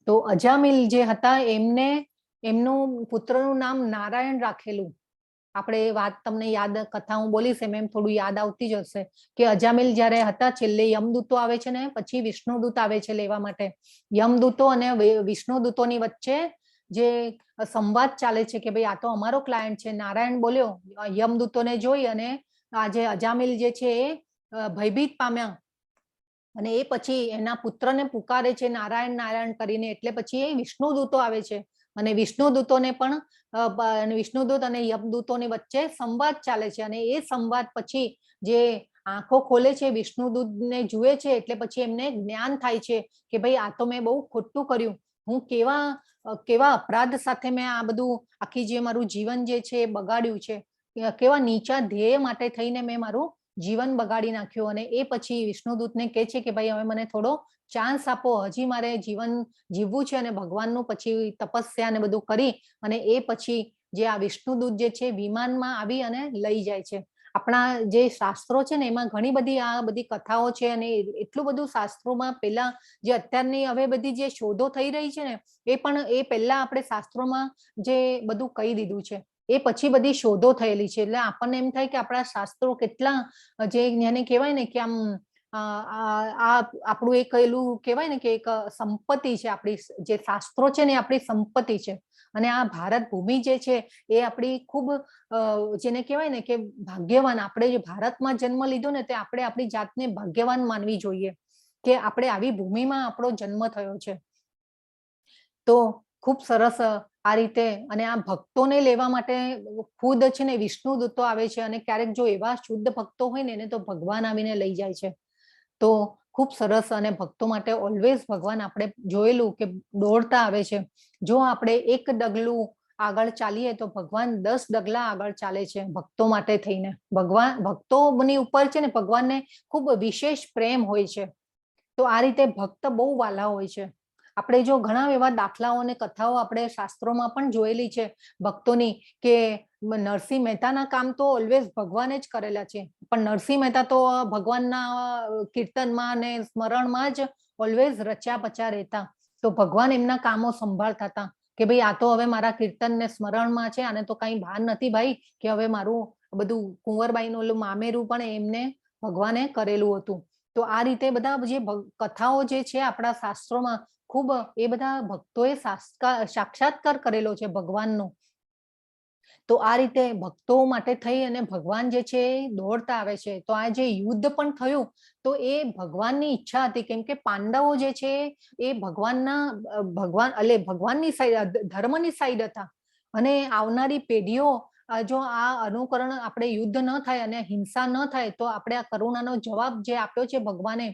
તો અજામિલ જે હતા એમનું પુત્રનું નામ નારાયણ રાખેલું. આપણે વાત તમને યાદ, કથા હું બોલીશ એમ થોડું યાદ આવતી જ હશે કે અજામિલ જયારે હતા છેલ્લે યમદૂતો આવે છે ને પછી વિષ્ણુદૂત આવે છે લેવા માટે. યમદૂતો અને વિષ્ણુદૂતોની વચ્ચે જે સંવાદ ચાલે છે કે ભાઈ આ તો અમારો ક્લાયન્ટ છે. નારાયણ બોલ્યો યમદૂતોને જોઈ, અને આ જે અજામિલ જે છે એ ભયભીત પામ્યા, અને એ પછી એના પુત્રને પુકારે છે નારાયણ નારાયણ કરીને. એટલે પછી એ વિષ્ણુદૂતો આવે છે, અને વિષ્ણુદૂતોને પણ વિષ્ણુદૂત અને યમદૂતોની વચ્ચે સંવાદ ચાલે છે. અને એ સંવાદ પછી જે આંખો ખોલે છે વિષ્ણુદૂતને જુએ છે, એટલે પછી એમને જ્ઞાન થાય છે કે ભાઈ આ તો મેં બહુ ખોટું કર્યું, હું કેવા અપરાધ સાથે મેં આ બધું આખી જે મારું જીવન જે છે એ બગાડ્યું છે, કેવા નીચા ધ્યેય માટે થઈને મેં મારું જીવન બગાડી નાખ્યું. અને એ પછી વિષ્ણુદૂતને કહે છે કે ભાઈ હવે મને થોડો ચાન્સ આપો, હજી મારે જીવન જીવવું છે, અને ભગવાનનું પછી તપસ્યા ને બધું કરી અને એ પછી જે આ વિષ્ણુદૂત જે છે વિમાનમાં આવી અને લઈ જાય છે. આપણા જે શાસ્ત્રો છે ને એમાં ઘણી બધી આ બધી કથાઓ છે, અને એટલું બધું શાસ્ત્રોમાં પેલા જે અત્યારની હવે બધી જે શોધો થઈ રહી છે ને એ પણ એ પહેલા આપણે શાસ્ત્રોમાં જે બધું કહી દીધું છે એ પછી બધી શોધો થયેલી છે. એટલે આપણને એમ થાય કે આપણા શાસ્ત્રો કેટલા જે એને કહેવાય ને કે આમ આપણું એક એલું કહેવાય ને કે એક સંપત્તિ છે. આપણી જે શાસ્ત્રો છે ને આપણી સંપત્તિ છે, અને આ ભારત ભૂમિ જે છે એ આપણી ખૂબ જેને કહેવાય ને કે ભાગ્યવાન, આપણે જે ભારતમાં જન્મ લીધો ને તે આપણે આપણી જાતને ભાગ્યવાન માનવી જોઈએ કે આપણે આવી ભૂમિમાં આપણો જન્મ થયો છે. તો ખૂબ સરસ આ રીતે. અને આ ભક્તોને લેવા માટે ખુદ છે ને વિષ્ણુદૂતો આવે છે, અને ક્યારેક જો એવા શુદ્ધ ભક્તો હોય ને એને તો ભગવાન આવીને લઈ જાય છે. તો ખૂબ સરસ. અને ભક્તો માટે ઓલવેઝ ભગવાન આપણે જોયેલું કે દોડતા આવે છે. જો આપણે એક ડગલું આગળ ચાલીએ તો ભગવાન 10 ડગલા આગળ ચાલે છે ભક્તો માટે થઈને. ભક્તોની ઉપર છે ને ભગવાનને ખૂબ વિશેષ પ્રેમ હોય છે. તો આ રીતે ભક્ત બહુ વાલા હોય છે. આપણે જો ઘણા એવા દાખલાઓ અને કથાઓ આપણે શાસ્ત્રોમાં પણ જોયેલી છે ભક્તોની, કે નરસિંહ મહેતાના કામ તો ઓલવેઝ ભગવાને જ કરેલા છે, પણ નરસિંહ મહેતા તો ભગવાનના કીર્તનમાં અને સ્મરણમાં જ ઓલવેઝ રચ્યા પચ્યા રહેતા. તો ભગવાન એમના કામો સંભાળતા હતા કે ભાઈ આ તો હવે મારા કીર્તન ને સ્મરણમાં છે, આને તો કઈ ભાન નથી ભાઈ કે હવે મારું બધું કુંવરબાઈનું ઓલું મામેરું પણ એમને ભગવાને કરેલું હતું. તો આ રીતે બધા જે કથાઓ જે છે આપણા શાસ્ત્રોમાં ખૂબ એ બધા ભક્તોએ સાક્ષાત્કાર કરેલો છે ભગવાનનો. તો આ રીતે ભક્તો માટે થઈ અને ભગવાન જે છે એ દોડતા આવે છે. તો આ જે યુદ્ધ પણ થયું તો એ ભગવાનની ઈચ્છા હતી, કેમ કે પાંડવો જે છે એ ભગવાનની સાઈડ, ધર્મની સાઈડ હતા. અને આવનારી પેઢીઓ જો આ અનુકરણ આપણે યુદ્ધ ન થાય અને હિંસા ન થાય તો આપણે આ કરુણાનો જવાબ જે આપ્યો છે ભગવાને,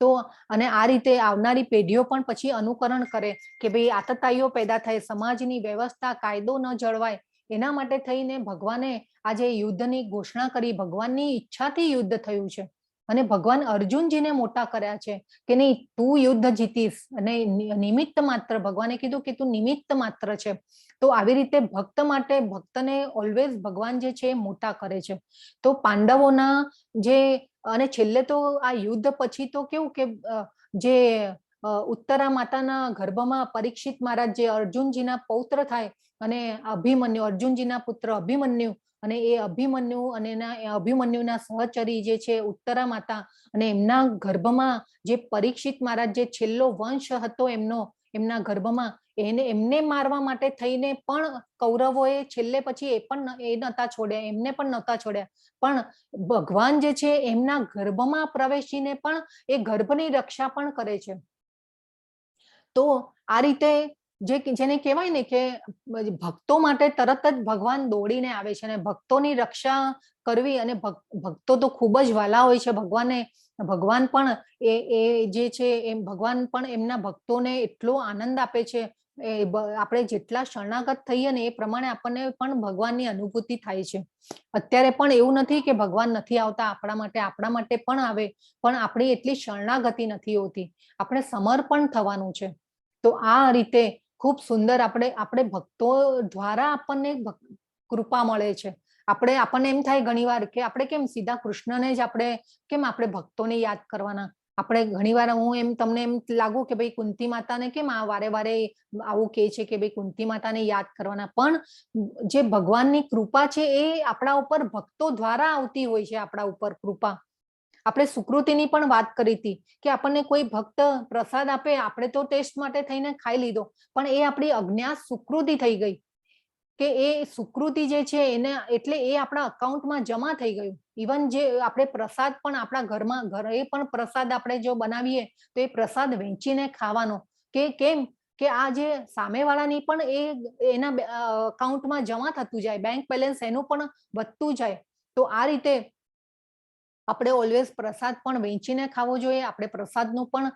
તો અને આ રીતે આવનારી પેઢીઓ પણ પછી અનુકરણ કરે કે ભાઈ આતતાઈઓ પેદા થાય, સમાજની વ્યવસ્થા, કાયદો ન જળવાય, એના માટે થઈને ભગવાને આજે યુદ્ધની ઘોષણા કરી. ભગવાનની ઈચ્છાથી યુદ્ધ થયું છે અને ભગવાન અર્જુનજીને મોટા કર્યા છે કે નહીં તું યુદ્ધ જીતીશ, અને નિમિત્ત માત્ર ભગવાને કીધું કે તું નિમિત્ત માત્ર છે. તો આવી રીતે ભક્ત માટે ભક્તને ઓલવેઝ ભગવાન જે છે એ મોટા કરે છે. તો પાંડવોના જે અને છેલ્લે તો આ યુદ્ધ પછી તો કેવું કે જે ઉત્તરા માતાના ગર્ભમાં પરીક્ષિત મહારાજ જે અર્જુનજીના પૌત્ર થાય અને અભિમન્યુ, અર્જુનજીના પુત્ર અભિમન્યુ, અને એ અભિમન્યુ અને અભિમન્યુના સહચરી જે છે ઉત્તરા માતા, અને એમના ગર્ભમાં જે પરીક્ષિત મહારાજ જે છેલ્લો વંશ હતો એમના ગર્ભમાં, એમને મારવા માટે થઈને પણ કૌરવોએ છેલ્લે પછી એ નતા છોડ્યા, એમને પણ નતા છોડ્યા. પણ ભગવાન જે છે એમના ગર્ભમાં પ્રવેશીને પણ એ ગર્ભની રક્ષા પણ કરે છે. તો આ રીતે જેને કહેવાય ને કે ભક્તો માટે તરત જ ભગવાન દોડીને આવે છે અને ભક્તોની રક્ષા કરવી. અને ભક્તો તો ખૂબ જ વાલા હોય છે ભગવાને. ભગવાન પણ એ જે છે એમ ભગવાન પણ એમના ભક્તોને એટલો આનંદ આપે છે. આપણે જેટલા શરણાગત થઈએ ને એ પ્રમાણે આપણને પણ ભગવાનની અનુભૂતિ થાય છે. અત્યારે પણ એવું નથી કે ભગવાન નથી આવતા આપણા માટે પણ આવે, પણ આપણી એટલી શરણાગતિ નથી હોતી. આપણે સમર્પણ થવાનું છે. તો આ રીતે ખૂબ સુંદર આપણે ભક્તો દ્વારા આપણને કૃપા મળે છે. આપણને એમ થાય ઘણીવાર કે આપણે કેમ સીધા કૃષ્ણને જ આપણે ભક્તોને યાદ કરવાના. આપણે ઘણીવાર તમને એમ લાગુ કે ભાઈ કુંતી માતાને કેમ આ વારે વારે આવું કહે છે કે ભાઈ કુંતી માતાને યાદ કરવાના, પણ જે ભગવાનની કૃપા છે એ આપણા ઉપર ભક્તો દ્વારા આવતી હોય છે. આપણા ઉપર કૃપા આપણે સુકૃતિની પણ વાત કરી હતી કે આપણને કોઈ ભક્ત પ્રસાદ આપે, આપણે તો ટેસ્ટ માટે થઈને ખાઈ લીધો, પણ એ આપણી અજ્ઞાત સુકૃતિ થઈ ગઈ કે એ સુકૃતિ જે છે એને એટલે એ આપણા અકાઉન્ટમાં જમા થઈ ગયું. ઇવન જે આપણે પ્રસાદ પણ આપણા ઘરે પણ પ્રસાદ આપણે જો બનાવીએ તો એ પ્રસાદ વેચીને ખાવાનો, કે કેમ કે આ જે સામેવાળાની પણ એના અકાઉન્ટમાં જમા થતું જાય, બેંક બેલેન્સ એનું પણ વધતું જાય. તો આ રીતે આપણે ઓલવેઝ પ્રસાદ પણ વેચીને ખાવો જોઈએ. આપણે પ્રસાદનું પણ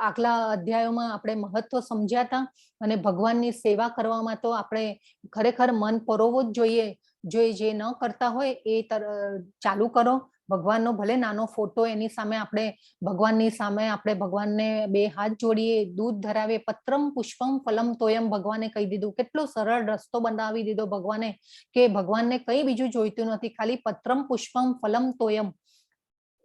આગલા અધ્યાયોમાં આપણે મહત્વ સમજ્યા હતા. અને ભગવાનની સેવા કરવામાં તો આપણે ખરેખર મન પરોવવું જ જોઈએ. જે ન કરતા હોય એ ચાલુ કરો. ભગવાનનો ભલે નાનો ફોટો એની સામે આપણે ભગવાનને બે હાથ જોડીએ, દૂધ ધરાવે, પત્રમ પુષ્પમ ફલમ તોયમ ભગવાને કહી દીધું. કેટલો સરળ રસ્તો બનાવી દીધો ભગવાને કે ભગવાનને કઈ બીજું જોઈતું નથી, ખાલી પત્રમ પુષ્પમ ફલમ તોયમ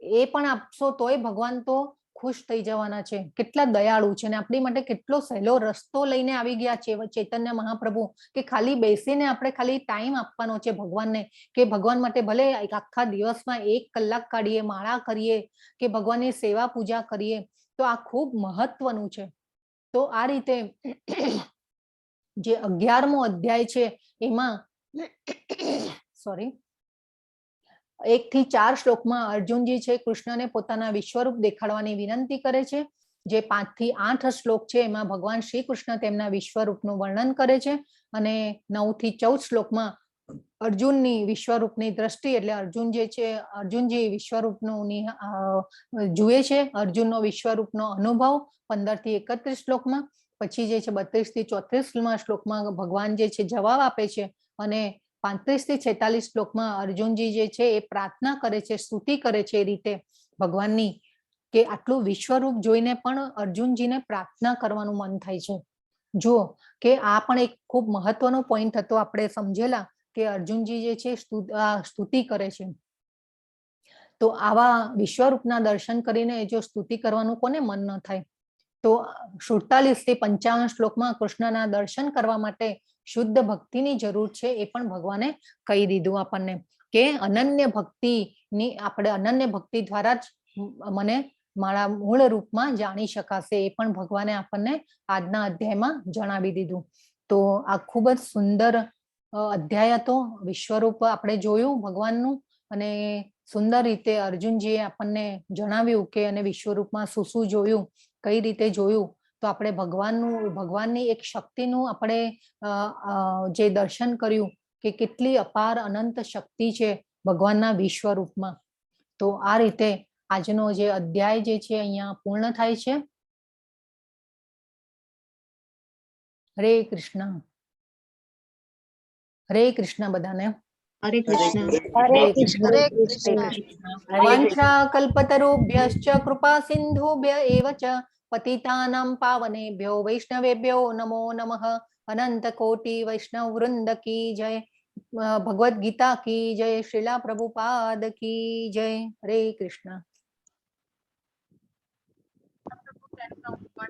એ પણ આપશો તોય ભગવાન તો ખુશ થઈ જવાના છે. કેટલા દયાળુ છે અને આપણી માટે કેટલો સહેલો રસ્તો લઈને આવી ગયા છે ચૈતન્ય મહાપ્રભુ કે ખાલી બેસીને આપણે ખાલી ટાઈમ આપવાનો છે ભગવાનને, કે ભગવાન માટે ભલે આખા દિવસમાં 1 કલાક કાઢીએ, માળા કરીએ કે ભગવાનની સેવા પૂજા કરીએ, તો આ ખૂબ મહત્વનું છે. તો આ રીતે જે 11મો અધ્યાય છે એમાં 1 થી 4 શ્લોકમાં અર્જુનજી છે કૃષ્ણને પોતાના વિશ્વરૂપ દેખાડવાની વિનંતી કરે છે. જે 5 થી 8 શ્લોક છે એમાં ભગવાન શ્રી કૃષ્ણ તેમના વિશ્વરૂપનું વર્ણન કરે છે. અને 9 થી 14 શ્લોકમાં અર્જુનની વિશ્વરૂપની દ્રષ્ટિ, એટલે અર્જુનજી વિશ્વરૂપનું જુએ છે, અર્જુનનો વિશ્વરૂપનો અનુભવ 15 થી 31 શ્લોકમાં. પછી જે છે 32 થી 34 શ્લોકમાં ભગવાન જે છે જવાબ આપે છે. અને 35 થી 46 શ્લોકમાં અર્જુનજી જે છે એ પ્રાર્થના કરે છે, સ્તુતિ કરે છે એ રીતે ભગવાનની, કે આટલું વિશ્વરૂપ જોઈને પણ અર્જુનજીને પ્રાર્થના કરવાનું મન થાય છે. જો કે આ પણ એક ખૂબ મહત્વનો પોઈન્ટ હતો, આપણે સમજેલા કે અર્જુનજી જે છે સ્તુતિ કરે છે. તો આવા વિશ્વરૂપના દર્શન કરીને જો સ્તુતિ કરવાનું કોને મન ન થાય. તો 47 થી 55 શ્લોકમાં કૃષ્ણના દર્શન કરવા માટે શુદ્ધ ભક્તિની જરૂર છે એ પણ ભગવાને કહી દીધું આપણને કે અનન્ય ભક્તિની આપણે અનન્ય ભક્તિ દ્વારા જ મને મારા મૂળ રૂપમાં જાણી શકાશે એ પણ ભગવાને આપણને આજના અધ્યાયમાં જણાવી દીધું. તો આ ખૂબ જ સુંદર અધ્યાય હતો. વિશ્વરૂપ આપણે જોયું ભગવાનનું અને સુંદર રીતે અર્જુનજીએ આપણને જણાવ્યું કે અને વિશ્વરૂપમાં શું શું જોયું, કઈ રીતે જોયું. તો આપણે ભગવાનની એક શક્તિનું આપણે જે દર્શન કર્યું કે કેટલી અપાર અનંત શક્તિ છે ભગવાનના વિશ્વરૂપમાં. તો આ રીતે આજનો જે અધ્યાય જે છે અહીંયા પૂર્ણ થાય છે. હરે કૃષ્ણ. હરે કૃષ્ણ બધાને. હરે કૃષ્ણ. હરે કૃષ્ણ. હરે કૃષ્ણ. વાંછા કલ્પતરુભ્યશ્ચ કૃપા સિંધુભ્ય એવ ચ પતિતાનાં પાવનેભ્યો વૈષ્ણવેભ્યો નમો નમઃ. અનંત કોટિ વૈષ્ણવ વૃંદ કી જય. ભગવદ ગીતા કી જય. શ્રીલા પ્રભુપાદ કી જય. હરે કૃષ્ણ.